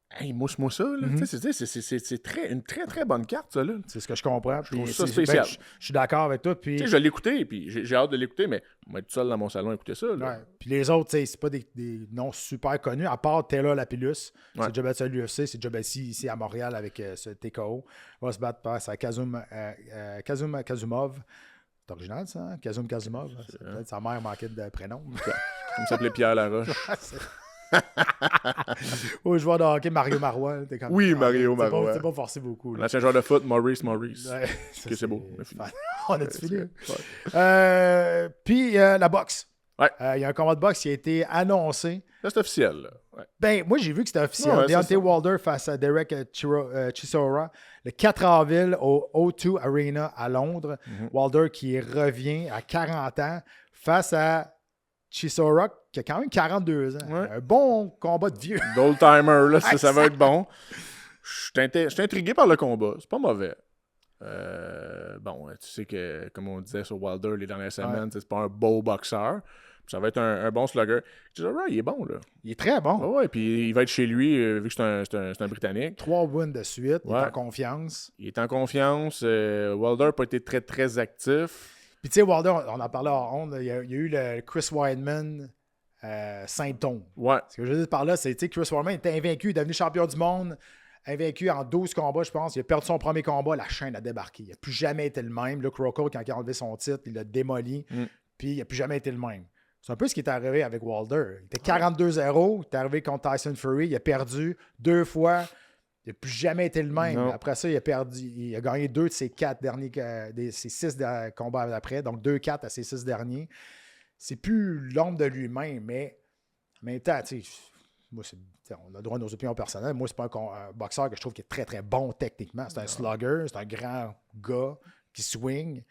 hey, mousse-moi ça, là. C'est une très, très bonne carte, ça, là. C'est ce que je comprends. Je trouve ça spécial. Je suis d'accord avec toi. Puis... je l'ai écouté, puis j'ai hâte de l'écouter, mais on va être tout seul dans mon salon à écouter ça, là. Ouais. Puis les autres, c'est pas des noms super connus, à part Taylor Lapillus. C'est déjà battu à l'UFC, c'est déjà battu ici à Montréal avec ce TKO. Il va se battre face à Kazum Kazumov. C'est original, ça, hein? Kazumov. Peut-être sa mère manquait de prénom. Il s'appelait Pierre Laroche. Au joueur de hockey, Mario Marois. Oui, Mario Marois. C'est pas forcé beaucoup. L'ancien joueur de foot, Maurice. Ouais, C'est beau. On a-tu fini? Puis la boxe. Ouais. Il y a un combat de boxe qui a été annoncé. Là, c'est officiel. Là. Ouais. Ben, moi, j'ai vu que c'était officiel. Ouais, Deontay Wilder face à Derek Chisora le 4 avril au O2 Arena à Londres. Wilder qui revient à 40 ans face à Chisora qui a quand même 42 ans. Ouais. Un bon combat de vieux. D'old-timer, là, ça va être bon. Je suis intrigué par le combat. C'est pas mauvais. Bon, tu sais que, comme on disait sur Wilder les dernières semaines, c'est pas un beau boxeur. Ça va être un bon slugger. Il est bon, là. Il est très bon. Ouais, puis il va être chez lui, vu que c'est un Britannique. 3 wins de suite. Il est en confiance. Il est en confiance. Wilder n'a pas été très, très actif. Puis, tu sais, Wilder, on en parlait en honte. Il y a eu le Chris Weidman symptôme. Ouais. Ce que je veux dire par là, c'est que Chris Weidman était invaincu. Il est devenu champion du monde. Invaincu en 12 combats, je pense. Il a perdu son premier combat. La chaîne a débarqué. Il n'a plus jamais été le même. Luke Rockhold, quand il a enlevé son titre, il l'a démoli. Puis, il n'a plus jamais été le même. C'est un peu ce qui est arrivé avec Wilder. Il était 42-0. Il est arrivé contre Tyson Fury. Il a perdu 2 fois. Il n'a plus jamais été le même. Non. Après ça, il a gagné 2 de ses 4 derniers, ses 6 combats après. Donc 2-4 à ses 6 derniers. C'est plus l'ombre de lui-même, mais en même temps, tu sais, moi, on a le droit à nos opinions personnelles. Moi, c'est pas un boxeur que je trouve qui est très, très bon techniquement. C'est un slugger, c'est un grand gars qui swing.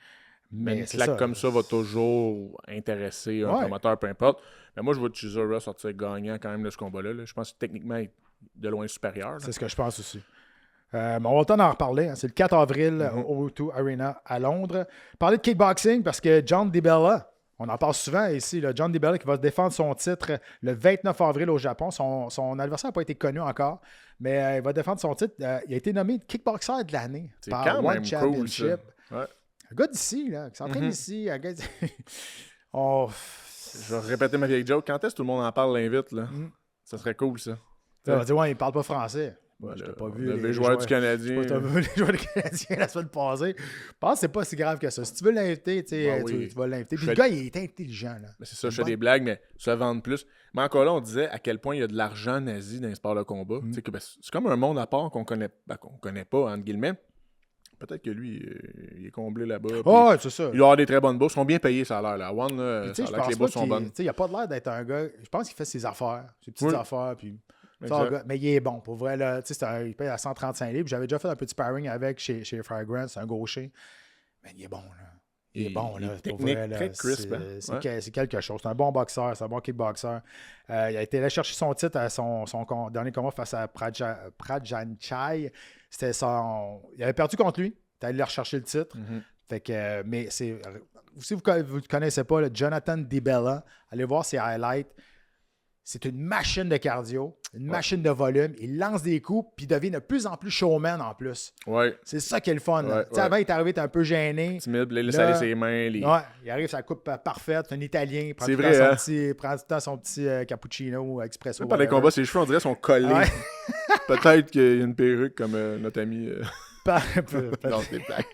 Mais une claque comme ça va toujours intéresser un promoteur, peu importe. Mais moi, je vois Chisora sortir gagnant quand même de ce combat-là. Là. Je pense que techniquement, il est de loin supérieur. Là. C'est ce que je pense aussi. Mais on va le temps d'en reparler. Hein. C'est le 4 avril au O2 Arena à Londres. Parler de kickboxing parce que John DiBella, on en parle souvent ici, là, John DiBella qui va défendre son titre le 29 avril au Japon. Son adversaire n'a pas été connu encore, mais il va défendre son titre. Il a été nommé kickboxer de l'année par One Championship. Cool, ouais. Un gars d'ici, là, qui s'entraîne ici. Un gars Je vais répéter ma vieille joke. Quand est-ce que tout le monde en parle, l'invite, là? Ça serait cool, ça. On va dire, ouais, il parle pas français. Ouais, je t'ai pas vu. Les joueurs du Canadien. Tu as vu les joueurs du Canadien la semaine passée. Je pense que c'est pas si grave que ça. Si tu veux l'inviter, tu vas l'inviter. Puis le gars, il est intelligent. Là. C'est ça, je fais des blagues, mais se vendre plus. Mais encore là, on disait à quel point il y a de l'argent nazi dans les sports de combat. C'est comme un monde à part qu'on connaît pas, entre guillemets. Peut-être que lui, il est comblé là-bas. Oh, c'est ça. Il doit avoir des très bonnes bourses. Ils sont bien payés, ça a l'air. Là. One, ça a l'air que les bourses sont bonnes. Il n'a pas l'air d'être un gars. Je pense qu'il fait ses affaires, ses petites affaires. Puis, mais il est bon. Pour vrai, là, il paye à 135 livres. J'avais déjà fait un petit sparring avec chez Fragrance. C'est un gaucher. Mais il est bon. Là. Il est bon. Là, technique, vrai, là, très crisp. C'est quelque chose. C'est un bon boxeur. C'est un bon kickboxer. Il a été allé chercher son titre à son dernier combat face à Prajanchai. C'était il avait perdu contre lui. Il est allé rechercher le titre. Fait que, mais c'est. Si vous ne connaissez pas, là, Jonathan DiBella, allez voir ses highlights. C'est une machine de cardio, une machine de volume. Il lance des coups, puis il devient de plus en plus showman en plus. Ouais. C'est ça qui est le fun. Avant, il est arrivé, il était un peu gêné. Timide, il laisse aller ses mains. Ouais, il arrive, sa coupe parfaite. C'est un Italien. Il prend tout le temps son petit cappuccino, expresso. Par les combats, ses cheveux, on dirait, sont collés. Ouais. Peut-être qu'il y a une perruque comme notre ami. Non, c'est des blagues.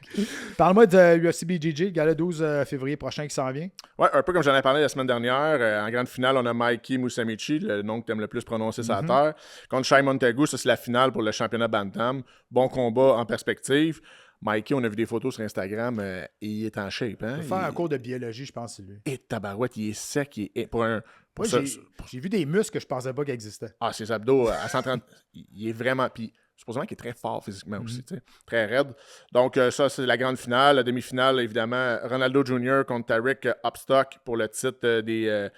Parle-moi de UFC BJJ, le gala 12 février prochain qui s'en vient. Ouais, un peu comme j'en ai parlé la semaine dernière. En grande finale, on a Mikey Musamichi, le nom que tu aimes le plus prononcer sur la terre. Contre Shai Montagu, ça c'est la finale pour le championnat Bantam. Bon combat en perspective. Mikey, on a vu des photos sur Instagram, il est en shape. Hein? Il va faire un cours de biologie, je pense, c'est lui. Et tabarouette, il est sec. J'ai vu des muscles que je pensais pas qu'ils existaient. Ah, ses abdos à 130, il est vraiment... Puis, supposément qu'il est très fort physiquement aussi, très raide. Donc, ça, c'est la grande finale. La demi-finale, évidemment, Ronaldo Jr. contre Tarek Upstock pour le titre des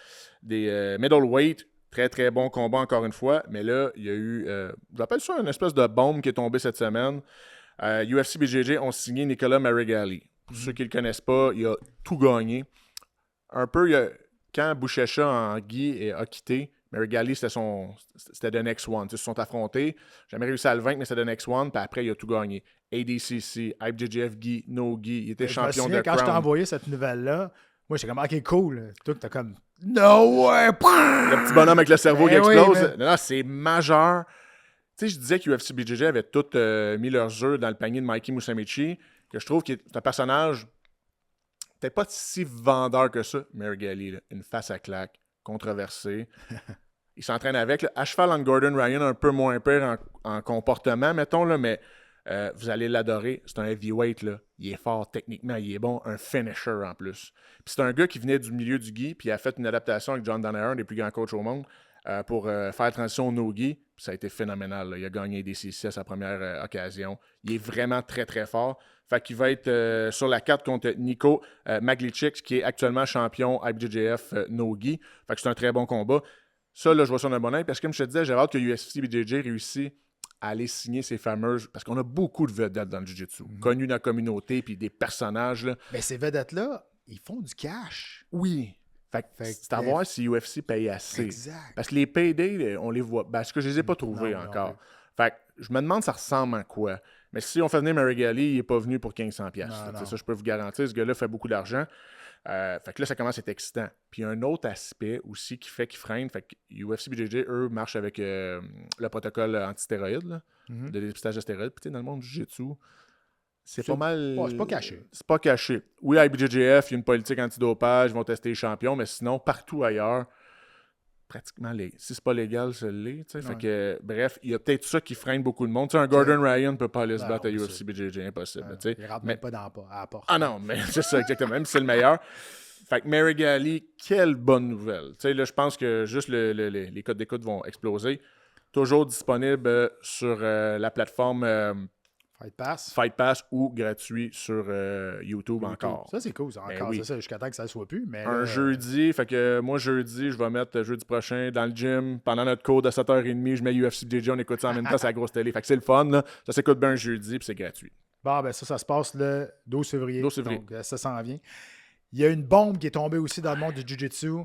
middleweight. Très, très bon combat, encore une fois. Mais là, il y a eu, j'appelle ça une espèce de bombe qui est tombée cette semaine. UFC BJJ ont signé Nicolas Marigali. Pour ceux qui ne le connaissent pas, il a tout gagné. Un peu, quand Bouchecha en Guy a quitté, Marigali, c'était The Next One. Ils se sont affrontés. J'ai jamais réussi à le vaincre, mais c'était The Next One. Puis après, il a tout gagné. ADCC, IBJJF Guy, No Guy. Il était champion de Crown. Quand je t'ai envoyé cette nouvelle-là, moi, j'étais comme, OK, cool. Toi, t'as comme, no way! Le petit bonhomme avec le cerveau qui explose. Oui, mais... Non, c'est majeur. Tu sais, je disais que UFC BJJ avait tout mis leurs œufs dans le panier de Mikey Musamichi, que je trouve qu'il est un personnage peut-être pas si vendeur que ça. Marigali, une face à claque, controversé. il s'entraîne avec. Là. À cheval entre Gordon Ryan, un peu moins pire en comportement, mettons, là, mais vous allez l'adorer. C'est un heavyweight, là. Il est fort techniquement, il est bon, un finisher en plus. Puis c'est un gars qui venait du milieu du gi, puis il a fait une adaptation avec John Danaher, un des plus grands coachs au monde, pour faire la transition au no-gi. Puis ça a été phénoménal. Là. Il a gagné des CC à sa première occasion. Il est vraiment très, très fort. Fait qu'il va être sur la carte contre Nico Maglichik, qui est actuellement champion IBJJF no-gi. Fait que c'est un très bon combat. Ça, là, je vois ça d'un bon œil. Parce que comme je te disais, j'ai hâte que UFC BJJ réussisse à aller signer ces fameuses... Parce qu'on a beaucoup de vedettes dans le jiu-jitsu. Connus dans la communauté, puis des personnages. Là. Mais ces vedettes-là, ils font du cash. Oui. Fait que c'est à voir si UFC paye assez. Exact. Parce que les paydays, on les voit. Parce que je les ai pas trouvés encore. Non. Fait que je me demande ça ressemble à quoi. Mais si on fait venir Mary Galley, il n'est pas venu pour 1500$. Ça, je peux vous garantir. Ce gars-là fait beaucoup d'argent. Fait que là, ça commence à être excitant. Puis il y a un autre aspect aussi qui freine. Fait que UFC BJJ, eux, marchent avec le protocole antistéroïde, de dépistage de stéroïdes. Puis dans le monde du jiu-jitsu, c'est pas mal... c'est pas caché. C'est pas caché. Oui, à IBJJF, il y a une politique antidopage, ils vont tester les champions, mais sinon, partout ailleurs, pratiquement, si c'est pas légal, ça l'est. Fait que, bref, il y a peut-être ça qui freine beaucoup de monde. T'sais, un Gordon Ryan ne peut pas aller se battre à UFC BJJ, impossible. Il rentre même pas à la porte. Ah non, mais c'est ça, exactement. Même si c'est le meilleur. Fait que Mary Galley, quelle bonne nouvelle. Là, je pense que juste les codes d'écoute vont exploser. Toujours disponible sur la plateforme... Fight Pass ou gratuit sur YouTube encore. Ça, c'est cool. Encore, oui. C'est ça, jusqu'à temps que ça ne soit plus. Mais un jeudi, fait que moi, jeudi, je vais mettre jeudi prochain dans le gym. Pendant notre cours de 7h30, je mets UFC BJJ, on écoute ça en même temps, c'est la grosse télé. Fait que c'est le fun, là. Ça s'écoute bien un jeudi, puis c'est gratuit. Bon, ben ça se passe le 12 février. 12 février. Donc, ça s'en vient. Il y a une bombe qui est tombée aussi dans le monde du Jiu-Jitsu,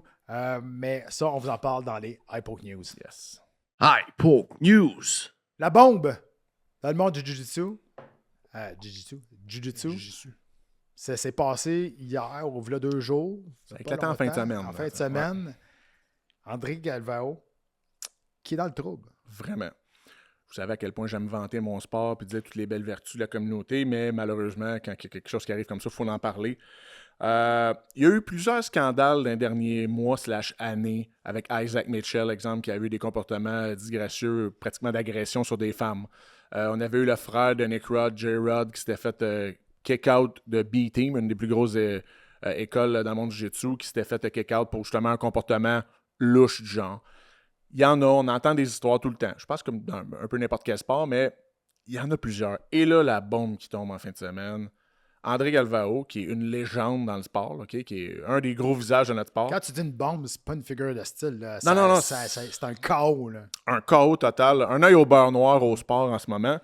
mais ça, on vous en parle dans les Hypoke News. Yes. Hypoke News. La bombe dans le monde du Jiu-Jitsu. Jiu-Jitsu. Ça s'est passé hier, ou il y a 2 jours. C'est éclaté en fin de semaine. En fin de semaine. Ouais. André Galvao, qui est dans le trouble. Vraiment. Vous savez à quel point j'aime vanter mon sport et dire toutes les belles vertus de la communauté, mais malheureusement, quand il y a quelque chose qui arrive comme ça, il faut en parler. Il y a eu plusieurs scandales dans les derniers mois / années avec Isaac Mitchell, exemple, qui a eu des comportements disgracieux, pratiquement d'agression sur des femmes. On avait eu le frère de Nick Rod, J. Rod, qui s'était fait kick-out de B-Team, une des plus grosses écoles dans le monde du jiu-jitsu, qui s'était fait kick-out pour justement un comportement louche du genre. Il y en a, on entend des histoires tout le temps. Je pense comme dans un peu n'importe quel sport, mais il y en a plusieurs. Et là, la bombe qui tombe en fin de semaine. André Galvao, qui est une légende dans le sport, okay, qui est un des gros visages de notre sport. Quand tu dis une bombe, c'est pas une figure de style. Là. Non. C'est un chaos. Là. Un chaos total. Un œil au beurre noir au sport en ce moment.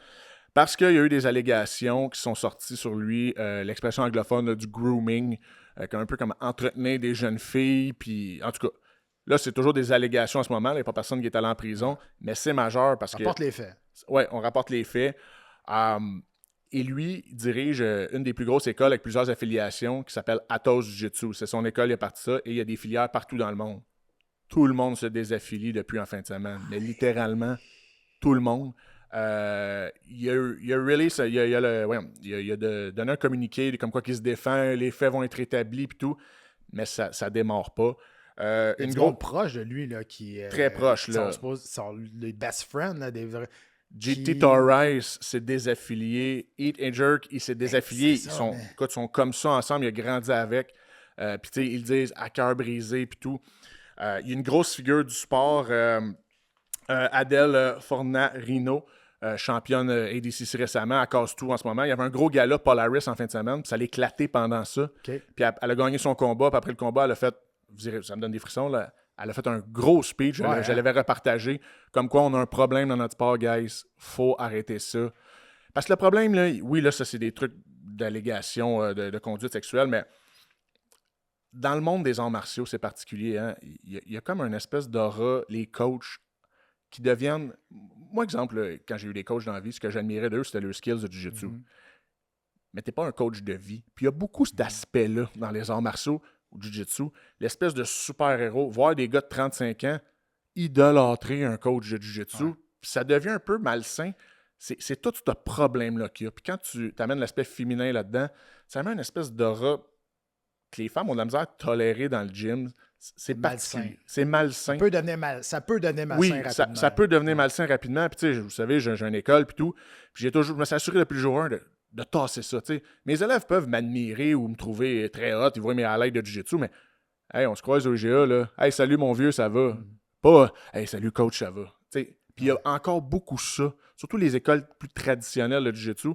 Parce qu'il y a eu des allégations qui sont sorties sur lui, l'expression anglophone là, du grooming, un peu comme entretenir des jeunes filles. Puis, en tout cas, là, c'est toujours des allégations en ce moment. Il n'y a pas personne qui est allé en prison, mais c'est majeur parce que... On rapporte les faits. Oui, on rapporte les faits. Et lui, il dirige une des plus grosses écoles avec plusieurs affiliations qui s'appelle Atos Jiu-Jitsu. C'est son école, il est parti ça, et il y a des filières partout dans le monde. Tout le monde se désaffilie depuis en fin de semaine, mais littéralement, tout le monde. Il a donné un communiqué comme quoi qu'il se défend, les faits vont être établis et tout, mais ça ne démarre pas. Une grosse proche de lui là, qui est très proche. Là. Sont les best friends, là, des vrais. JT Torres s'est désaffilié. Eat and Jerk, il s'est désaffilié. Ils sont comme ça ensemble. Il a grandi avec. Puis, tu sais, ils disent à cœur brisé. Puis tout. Il y a une grosse figure du sport, Adèle Fornarino, championne ADCC récemment. Elle casse tout en ce moment. Il y avait un gros gala Polaris en fin de semaine. Puis ça l'a éclaté pendant ça. Okay. Puis elle a gagné son combat. Puis après le combat, elle a fait. Ça me donne des frissons, là. Elle a fait un gros speech, je l'avais repartagé, comme quoi on a un problème dans notre sport, guys. Faut arrêter ça. Parce que le problème, là, oui, là, ça, c'est des trucs d'allégation de conduite sexuelle, mais dans le monde des arts martiaux, c'est particulier. Hein? Il y a comme une espèce d'aura, les coachs qui deviennent... Moi, exemple, là, quand j'ai eu des coachs dans la vie, ce que j'admirais d'eux, c'était leurs skills de jiu-jitsu. Mais t'es pas un coach de vie. Puis il y a beaucoup cet aspect-là dans les arts martiaux, jiu-jitsu, l'espèce de super-héros, voir des gars de 35 ans idolâtrer un coach de jiu-jitsu, ça devient un peu malsain. C'est tout ce problème-là qu'il y a. Puis quand tu amènes l'aspect féminin là-dedans, ça amène une espèce d'aura que les femmes ont de la misère à tolérer dans le gym, c'est malsain. C'est malsain. Ça peut devenir malsain oui, rapidement. ça peut devenir malsain rapidement. Puis, tu sais, vous savez, j'ai une école, puis tout. Puis, je me suis assuré depuis le jour 1 de tasser ça. Tu sais. Mes élèves peuvent m'admirer ou me trouver très hot. Ils voient mes highlights de jiu-jitsu, mais hey, on se croise au IGA, là. Hey, salut mon vieux, ça va. Pas hey, salut coach, ça va. Tu sais. Puis, il y a encore beaucoup ça. Surtout les écoles plus traditionnelles de jiu-jitsu.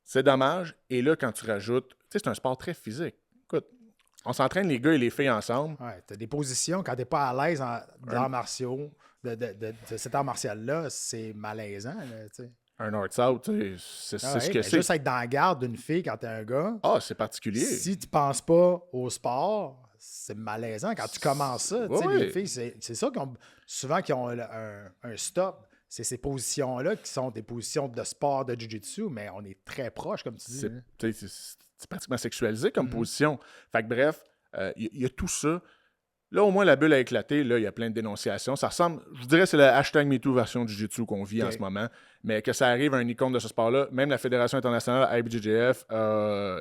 C'est dommage. Et là, quand tu rajoutes, tu sais, c'est un sport très physique. Écoute, on s'entraîne les gars et les filles ensemble. Ouais, tu as des positions, quand tu n'es pas à l'aise d'arts martiaux, de cet art martial-là, c'est malaisant. Là, tu sais. Un north-south, c'est ce que c'est. Juste être dans la garde d'une fille quand tu es un gars. Ah, c'est particulier. Si tu ne penses pas au sport, c'est malaisant. Quand tu commences ça, les filles, c'est ça souvent qui ont un stop. C'est ces positions-là qui sont des positions de sport de jiu-jitsu, mais on est très proche, comme tu dis. C'est pratiquement sexualisé comme position. Fait que bref, il y a tout ça. Là, au moins, la bulle a éclaté. Là, il y a plein de dénonciations. Ça ressemble, je vous dirais, c'est le hashtag MeToo version Jiu-Jitsu qu'on vit en ce moment. Mais que ça arrive à un icône de ce sport-là, même la Fédération internationale, IBJJF, a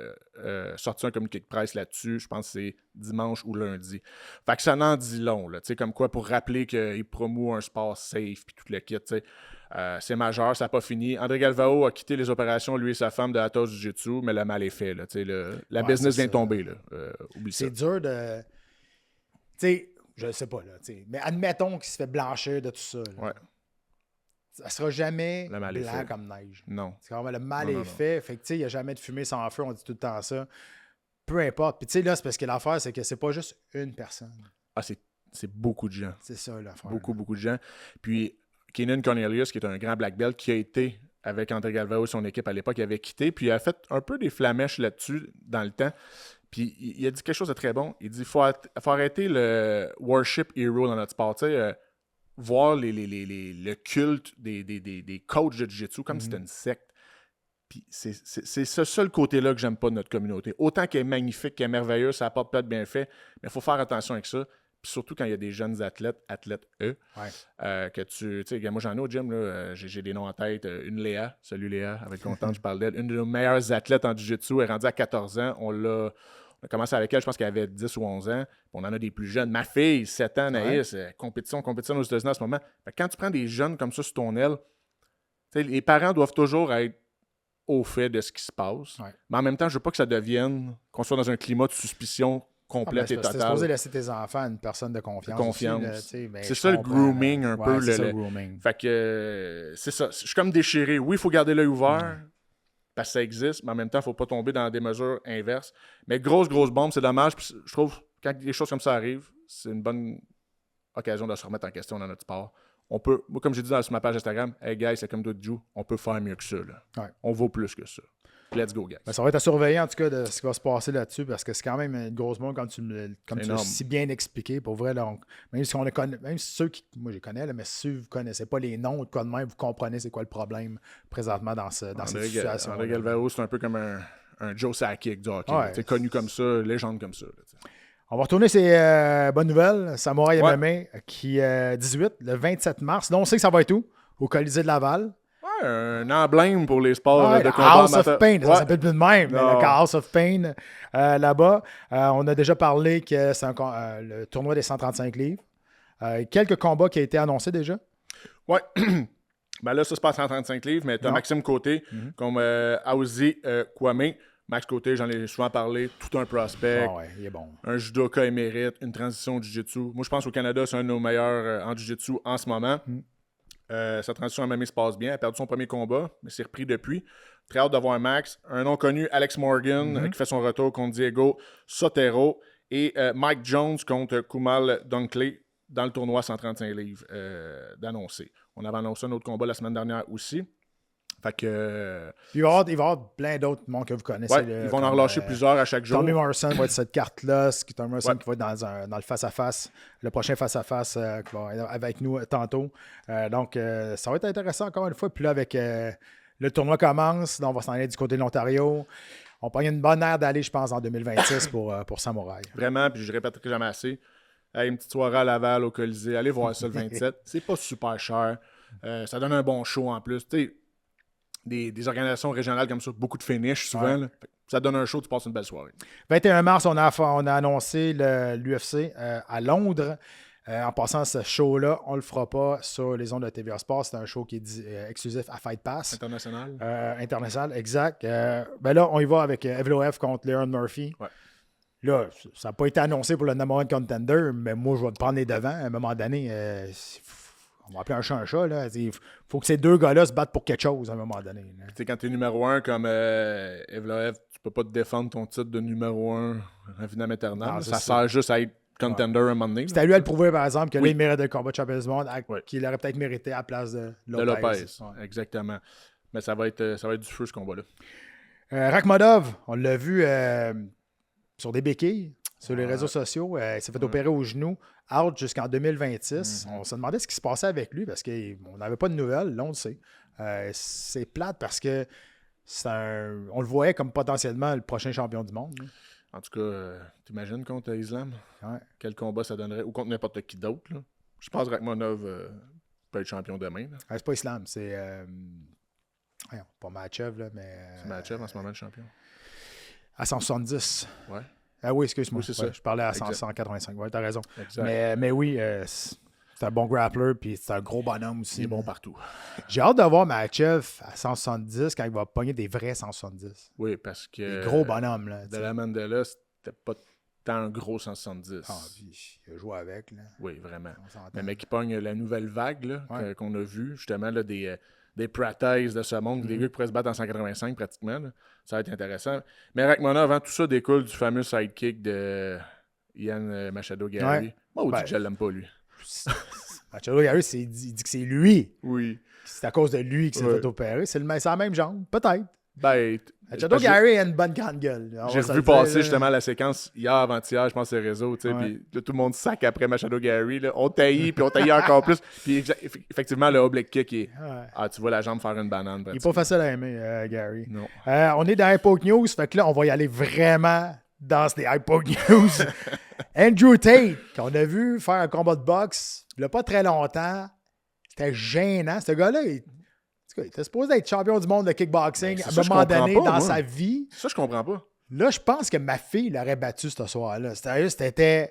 sorti un communiqué de presse là-dessus. Je pense que c'est dimanche ou lundi. Fait que ça n'en dit long, là. Comme quoi, pour rappeler qu'il promeut un sport safe puis tout le kit, c'est majeur, ça n'a pas fini. André Galvao a quitté les opérations, lui et sa femme, de Atos Jiu-Jitsu, mais le mal est fait. Là, la business vient de tomber. Là. Oublie ça. C'est dur de... Tu sais, je sais pas, là, mais admettons qu'il se fait blanchir de tout ça. Là. Ouais. Ça sera jamais blanc comme neige. Non. C'est quand même le mal est fait. Fait que, tu sais, il n'y a jamais de fumée sans feu, on dit tout le temps ça. Peu importe. Puis, tu sais, là, c'est parce que l'affaire, c'est que c'est pas juste une personne. Ah, c'est beaucoup de gens. C'est ça, l'affaire. Beaucoup de gens. Puis, Keenan Cornelius, qui est un grand black belt, qui a été avec André Galvao et son équipe à l'époque, il avait quitté, puis il a fait un peu des flamèches là-dessus dans le temps. Puis il a dit quelque chose de très bon. Il dit faut arrêter le worship hero dans notre sport. Tu sais, voir le culte des coachs de jiu-jitsu comme si c'était une secte. Puis c'est ce seul côté-là que j'aime pas de notre communauté. Autant qu'elle est magnifique, qu'elle est merveilleuse, ça apporte plein de bienfaits, mais il faut faire attention avec ça. Puis surtout quand il y a des jeunes athlètes que tu sais, moi j'en ai au gym, là, j'ai des noms en tête. Une Léa, salut Léa, avec contente, je parle d'elle. Une de nos meilleures athlètes en jiu-jitsu, elle est rendue à 14 ans. On a commencé avec elle, je pense qu'elle avait 10 ou 11 ans. On en a des plus jeunes. Ma fille, 7 ans, Naïs, compétition aux États-Unis en ce moment. Fait que quand tu prends des jeunes comme ça sur ton aile, les parents doivent toujours être au fait de ce qui se passe. Ouais. Mais en même temps, je veux pas que ça devienne, qu'on soit dans un climat de suspicion complète et totale. C'est supposé laisser tes enfants à une personne de confiance. Aussi, là, c'est ça le grooming un peu. C'est ça le grooming. Fait que c'est ça. Je suis comme déchiré. Oui, il faut garder l'œil ouvert. Parce que ça existe, mais en même temps, il ne faut pas tomber dans des mesures inverses. Mais grosse bombe, c'est dommage. Puis je trouve quand des choses comme ça arrivent, c'est une bonne occasion de se remettre en question dans notre sport. On peut, moi, comme j'ai dit sur ma page Instagram, hey guys, c'est comme d'autres Jiu, on peut faire mieux que ça. Là. Ouais. On vaut plus que ça. Let's go, guys. Ben, ça va être à surveiller en tout cas de ce qui va se passer là-dessus parce que c'est quand même une grosse bombe comme tu l'as si bien expliqué. Pour vrai, là, même si ceux qui, moi je les connais, là, mais si vous ne connaissez pas les noms ou de quoi de même, vous comprenez c'est quoi le problème présentement dans cette situation. André Galvao, c'est un peu comme un Joe Sakic du hockey. Ouais, connu comme ça, légende comme ça. Là, on va retourner ces bonnes nouvelles. Samouraï MMA qui 18, le 27 mars. Donc on sait que ça va être où? Au Colisée de Laval. Un emblème pour les sports de combat. House of Pain, ça s'appelle plus de même. Le House of Pain là-bas. On a déjà parlé que c'est le tournoi des 135 livres. Quelques combats qui ont été annoncés déjà. Oui. Ben là, ça se passe 135 livres, mais tu as Maxime Côté comme Aouzi Kwame. Max Côté, j'en ai souvent parlé, tout un prospect. Ah ouais, il est bon. Un judoka émérite, une transition au jiu-jitsu. Moi, je pense qu'au Canada, c'est un de nos meilleurs en jiu-jitsu en ce moment. Sa transition à MMA se passe bien. Elle a perdu son premier combat, mais c'est repris depuis. Très hâte d'avoir Max. Un nom connu, Alex Morgan, qui fait son retour contre Diego Sotero. Et Mike Jones contre Kumal Dunkley dans le tournoi 135 livres d'annoncer. On avait annoncé un autre combat la semaine dernière aussi. Fait que... Il va y avoir plein d'autres mondes que vous connaissez. Ouais, ils vont en relâcher plusieurs à chaque jour. Tommy Morrison va être cette carte-là. Tommy Morrison qui va être dans le face-à-face. Le prochain face-à-face qui va être avec nous tantôt. Donc, ça va être intéressant encore une fois. Puis là, avec le tournoi commence. Donc, on va s'en aller du côté de l'Ontario. On prend une bonne aire d'aller, je pense, en 2026 pour Samouraï. Vraiment, puis je répéterai jamais assez. Une petite soirée à Laval, au Colisée. Allez voir ça le 27. C'est pas super cher. Ça donne un bon show en plus. Tu sais, des organisations régionales comme ça, beaucoup de finish souvent. Ouais. Ça donne un show, tu passes une belle soirée. 21 mars, on a annoncé l'UFC à Londres. En passant ce show-là, on ne le fera pas sur les ondes de TVA Sport. C'est un show qui est exclusif à Fight Pass. International. International, exact. Ben là, on y va avec Evloev contre Leon Murphy. Ouais. Là, ça n'a pas été annoncé pour le number one contender, mais moi, je vais te prendre les devants. À un moment donné, on va appeler un chat un chat. Il faut que ces deux gars-là se battent pour quelque chose à un moment donné. Tu sais, quand tu es numéro 1 comme Evloev, tu peux pas te défendre ton titre de numéro 1 infiniment éternel. Non, Ça sert juste à être contender un moment donné. C'est à lui à le prouver, par exemple, que là, il mérite le combat de champion du monde, qu'il aurait peut-être mérité à la place de Lopez. De Lopez, Ouais. exactement. Mais ça va être du feu, ce combat-là. Rakhmonov, on l'a vu sur des béquilles, sur les réseaux sociaux. Il s'est fait opérer au genou, out jusqu'en 2026. On se demandait ce qui se passait avec lui parce qu'on n'avait pas de nouvelles, là, on le sait. C'est plate parce que on le voyait comme potentiellement le prochain champion du monde. En tout cas, t'imagines contre Islam? Ouais. Quel combat ça donnerait? Ou contre n'importe qui d'autre, là. Je pense que Rakhmonov peut être champion demain. Là. C'est pas Islam, c'est... pas Matchev, là, mais... C'est Matchev en ce moment le champion. À 170. Ouais. Ah oui, excuse-moi. Oui, c'est ça. Je parlais à Exact. 185. Ouais, t'as raison. Exact. Mais oui, c'est un bon grappler, puis c'est un gros bonhomme aussi. Il est bon partout. J'ai hâte de voir Matchev à 170 quand il va pogner des vrais 170. Oui, parce que... Des gros bonhommes, là. De la Mandela, c'était pas tant un gros 170. Ah, puis il a joué avec, là. Oui, vraiment. On s'entend. Mais qui pogne la nouvelle vague là, Ouais. qu'on a vue, justement, là, des Prates de ce monde, des gars qui pourraient se battre en 185 pratiquement. Là. Ça va être intéressant. Mais Rakhmonov, avant tout ça découle du fameux sidekick de Ian Machado Gary. Ouais. Moi, on dit Ben, que je l'aime pas, lui. Machado Harris, il dit que c'est lui. Oui. C'est à cause de lui qu'il s'est Ouais. fait opérer. C'est la même jambe, peut-être. Ben, Machado Gary a une bonne grande gueule. On j'ai va se revu le dire, passer là. justement la séquence hier, avant-hier, je pense, sur les réseaux, tu sais, Ouais. puis là, tout le monde sac après Machado Gary, là. On taillit, puis on taillit encore plus. Puis effectivement, le oblique kick, Ouais. tu vois la jambe faire une banane. Il n'est pas facile à aimer, Gary. Non. On est dans Hypoke News, fait que là, on va y aller vraiment dans ces Hypoke News. Andrew Tate, qu'on a vu faire un combat de boxe il n'y a pas très longtemps, c'était gênant. Ce gars-là, il était supposé être champion du monde de kickboxing Ben, c'est à ça, un je moment comprends donné pas, dans moi. sa vie. Ça, je comprends pas. Là, je pense que ma fille l'aurait battu ce soir-là. C'était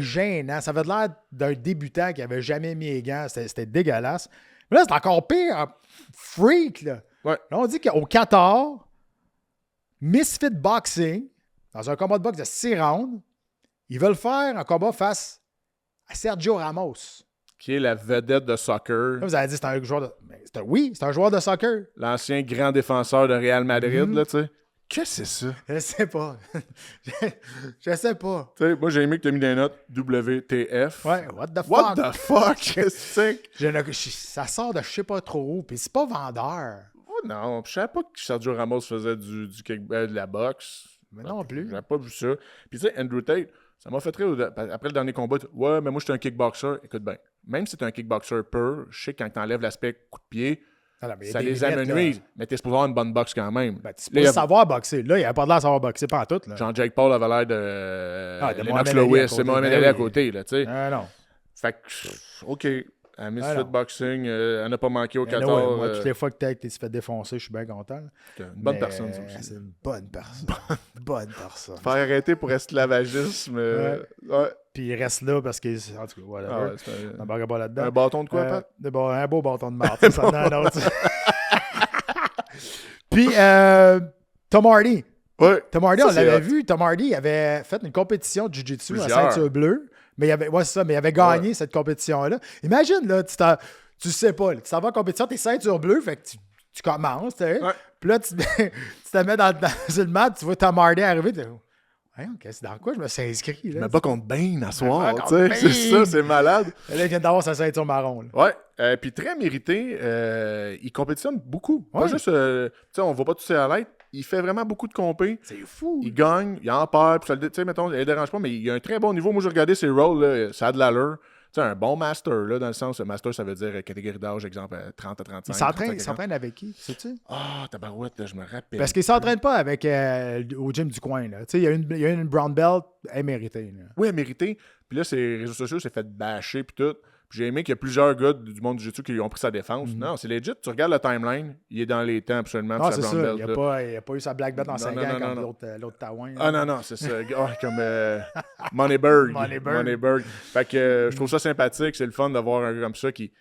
gênant. Ça avait l'air d'un débutant qui n'avait jamais mis les gants. C'était dégueulasse. Mais là, c'est encore pire. Freak, là. Ouais. Là, on dit qu'au Qatar, Misfit Boxing, dans un combat de boxe de 6 rounds, ils veulent faire un combat face à Sergio Ramos. Qui est la vedette de soccer, Là, vous avez dit que c'est un joueur de... Mais c'est un joueur de soccer. l'ancien grand défenseur de Real Madrid, là, tu sais. Qu'est-ce que c'est ça? Je sais pas. je sais pas. Tu sais, moi, j'ai aimé que tu as mis des notes WTF. Ouais, what the fuck? What the fuck? Qu'est-ce que c'est? Ça sort de je sais pas trop où, puis c'est pas vendeur. Oh non, je savais pas que Sergio Ramos faisait de la boxe. Mais non plus. J'avais pas vu ça. Puis tu sais, Andrew Tate, ça m'a fait rire après le dernier combat. Ouais, mais moi, je suis un kickboxer. Écoute bien, même si tu es un kickboxer pur, je sais que quand tu enlèves l'aspect coup de pied, Ah non, mais il y a ça des les limites, amenuise. Mais t'es supposé avoir une bonne boxe quand même. Ben, tu Là, peux savoir boxer. Là, il a pas de l'air de savoir boxer, pas en tout. Là. Jean-Jake Paul avait l'air de de Lennox Mohamed Ali à Lewis. côté. C'est Mohamed Ben Ali à oui. côté, là, tu sais. Non. Fait que, OK. À Misfit non. Boxing, elle n'a pas manqué au Mais là, 14. ouais, moi, toutes les fois que t'es fait défoncer, je suis bien content. là. C'est une bonne Mais, personne, ça aussi. C'est une bonne personne. bonne personne. Faire arrêter pour esclavagisme. Ouais. Puis il reste là parce que, en tout cas, whatever. Ah ouais, c'est On n'embarque pas là-dedans. un bâton de quoi, Pat? Un beau bâton de marde. Ça en a un autre. Puis, Tom Hardy. Ouais. Tom Hardy, Ça, on c'est l'avait hot. vu. Tom Hardy avait fait une compétition de Jiu-Jitsu à Plusieurs. ceinture bleue. Mais il avait, ouais, c'est ça, mais il avait gagné cette compétition-là. Imagine, là, tu sais pas, là, tu t'en vas en compétition, t'es ceinture bleue, fait que tu commences, tu sais. Ouais. Puis là, tu te mets sur le mat, tu vois Tom Hardy arriver, tu dis, voyons, c'est dans quoi je me suis inscrit, là? Mais pas contre Bane à soir, pas tu sais. contre C'est Bane. ça, c'est malade. Là, il vient d'avoir sa ceinture marron, là. Ouais. Puis très mérité. Il compétitionne beaucoup. Pas Ouais. juste, tu sais, on voit pas tout ça à l'aide. Il fait vraiment beaucoup de compé. C'est fou. Il gagne, il en perd. Puis ça, tu sais, mettons, il ne dérange pas, mais il a un très bon niveau. Moi, j'ai regardé ses rôles, là, ça a de l'allure. Tu sais, un bon master, là, dans le sens, master, ça veut dire catégorie d'âge, exemple, 30 à 35. Il 35, s'entraîne avec qui, sais-tu? Ah, tabarouette, là, je me rappelle. Parce qu'il s'entraîne pas avec au gym du coin, là. Tu sais, il y a une brown belt, elle méritée, là. Oui, elle mérité. Puis là, ses réseaux sociaux s'est fait bâcher, puis tout. Puis j'ai aimé qu'il y a plusieurs gars du monde du jiu-jitsu qui ont pris sa défense. Non, c'est legit. Tu regardes le timeline, il est dans les temps absolument. Non, c'est ça. Belt, il n'a pas eu sa black belt en 5 ans comme l'autre Taouin. Ah non, c'est ça. Comme Moneybird. Moneybird. Fait que je trouve ça sympathique. C'est le fun d'avoir un gars comme ça qui...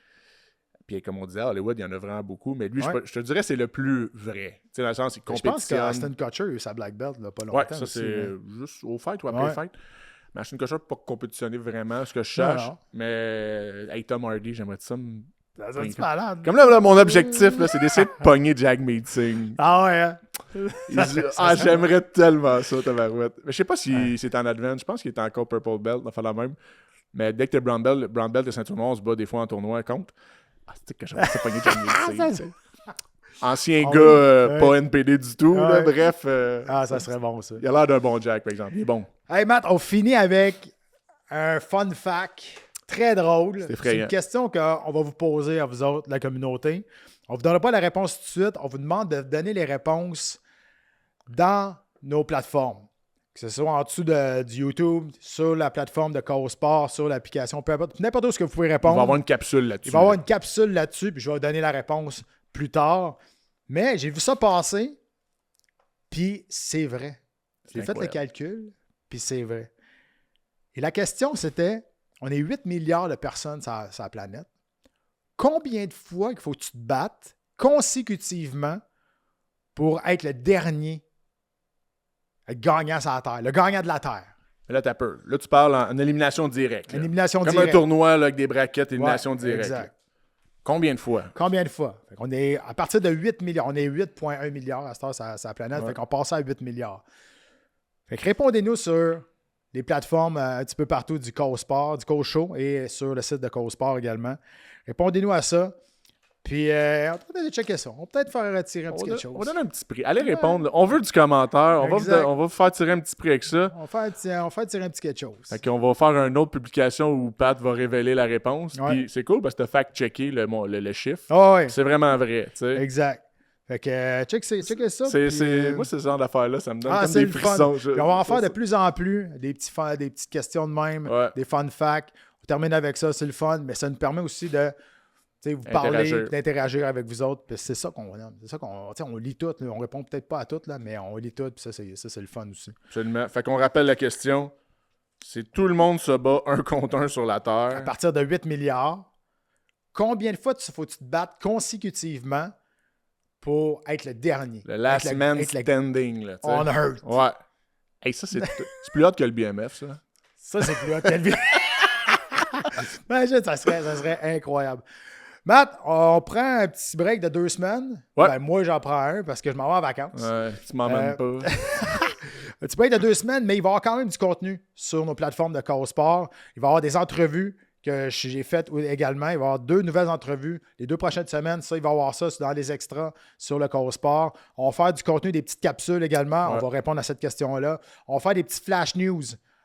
Puis comme on disait, à Hollywood, il y en a vraiment beaucoup. Mais lui, je te dirais c'est le plus vrai. Tu sais, dans le sens, il compétitionne. Je pense qu'Aston Kutcher a eu sa black belt là, pas longtemps. Ouais, ça aussi, c'est juste au fight ou après le fight. Mais Ashton Kutcher n'a pas compétitionné vraiment, ce que je cherche. Mais avec Tom Hardy, j'aimerais ça me... C'est malade. Comme là, mon objectif, là, c'est d'essayer de pogner Jack Meeting. Ah ouais, hein? J'aimerais tellement ça, tabarouette. Mais je sais pas si c'est en advance. Je pense qu'il est encore Purple Belt, on va faire la même. Mais dès que t'es Brown Belt et ceinture noire, on se bat des fois en tournoi contre. Ah, c'est que j'aimerais ça pogner Jack Meeting. Ancien gars, pas NPD du tout, là, bref. Ça serait bon, ça. Il a l'air d'un bon Jack, par exemple. Il est bon. Hey, Matt, on finit avec un fun fact très drôle. C'est une question qu'on va vous poser à vous autres, la communauté. On ne vous donnera pas la réponse tout de suite. On vous demande de donner les réponses dans nos plateformes. Que ce soit en dessous du YouTube, sur la plateforme de CoSport, sur l'application, peu importe. N'importe où ce que vous pouvez répondre. Il va y avoir une capsule là-dessus. Il va y avoir une capsule là-dessus, puis je vais vous donner la réponse plus tard. Mais j'ai vu ça passer, puis c'est vrai. J'ai fait le calcul, puis c'est vrai. Et la question, c'était, on est 8 milliards de personnes sur la planète. Combien de fois il faut que tu te battes consécutivement pour être le dernier gagnant sur la Terre, le gagnant de la Terre? Mais là, t'as peur. Là, tu parles en élimination directe. Une élimination directe. Comme un tournoi là, avec des braquettes, élimination directe. Exact. Combien de fois? Combien de fois? On est à partir de 8 milliards. On est 8,1 milliards à cette heure sur la planète. Fait qu'on passe à 8 milliards. Fait que répondez-nous sur les plateformes un petit peu partout du CoSport, du CoShow et sur le site de CoSport également. Répondez-nous à ça. Puis, on va peut-être checker ça. On va peut-être faire tirer un petit quelque chose. On va donner un petit prix. Allez répondre. On veut du commentaire. On va vous faire tirer un petit prix avec ça. On va faire tirer un petit quelque chose. Fait qu'on va faire une autre publication où Pat va révéler la réponse. Puis c'est cool parce que tu as fact-checké le chiffre. C'est vraiment vrai. T'sais. Exact. Fait que checker ça. Moi, c'est ce genre d'affaires-là, ça me donne comme des frissons. Puis on va en faire de plus en plus. Des petites questions de même, des fun facts. On termine avec ça, c'est le fun. Mais ça nous permet aussi de... vous parler, d'interagir avec vous autres. Puis c'est ça qu'on aime. C'est ça on lit tout. Là. On répond peut-être pas à tout, là, mais on lit tout. Puis ça, c'est le fun aussi. Absolument. Fait qu'on rappelle la question. C'est tout le monde se bat un contre un sur la Terre. À partir de 8 milliards, combien de fois faut tu te battre consécutivement pour être le dernier? Le last man standing. Là, on earth. Ouais. Hey, ça, c'est plus hot que le BMF, ça. Ça, c'est plus hot que le BMF. Imagine, ça serait incroyable. Matt, on prend un petit break de 2 semaines. Ouais. Ben, moi, j'en prends un parce que je m'en vais en vacances. Ouais, tu m'emmènes pas. Un petit break de 2 semaines, mais il va y avoir quand même du contenu sur nos plateformes de CoSport. Il va y avoir des entrevues que j'ai faites également. Il va y avoir 2 nouvelles entrevues les 2 prochaines semaines. Ça, il va y avoir ça dans les extras sur le CoSport. On va faire du contenu, des petites capsules également. On va répondre à cette question-là. On va faire des petits flash news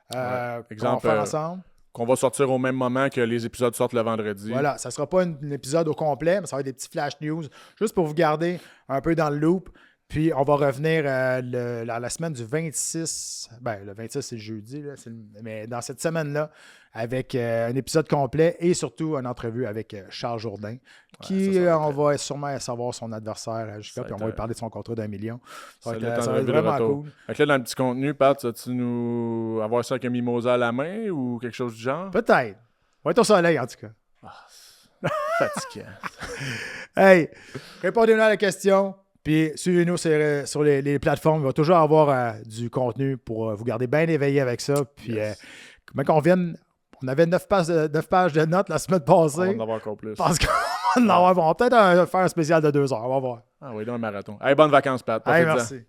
exemple, qu'on va faire ensemble. Qu'on va sortir au même moment que les épisodes sortent le vendredi. Voilà, ça ne sera pas un épisode au complet, mais ça va être des petits flash news, juste pour vous garder un peu dans le loop. Puis, on va revenir la semaine du 26. Ben, le 26, c'est le jeudi, là, mais dans cette semaine-là, avec un épisode complet et surtout une entrevue avec Charles Jourdain, qui, on va sûrement savoir son adversaire jusqu'à, puis on va lui parler de son contrat d'1 million. Ça va être vraiment cool. Fait que là, dans le petit contenu, Pat, vas-tu nous avoir ça avec un mimosa à la main ou quelque chose du genre? Peut-être. On va être au soleil, en tout cas. Fatigant. Hey, répondez-nous à la question. Puis suivez-nous sur les plateformes. Il va toujours avoir du contenu pour vous garder bien éveillé avec ça. Puis quand on avait 9 pages de notes la semaine passée. On va en avoir encore plus. Parce qu'on va peut-être faire un spécial de 2 heures. On va voir. Ah oui, dans un marathon. Hey, bonnes vacances, Pat. Hey, merci.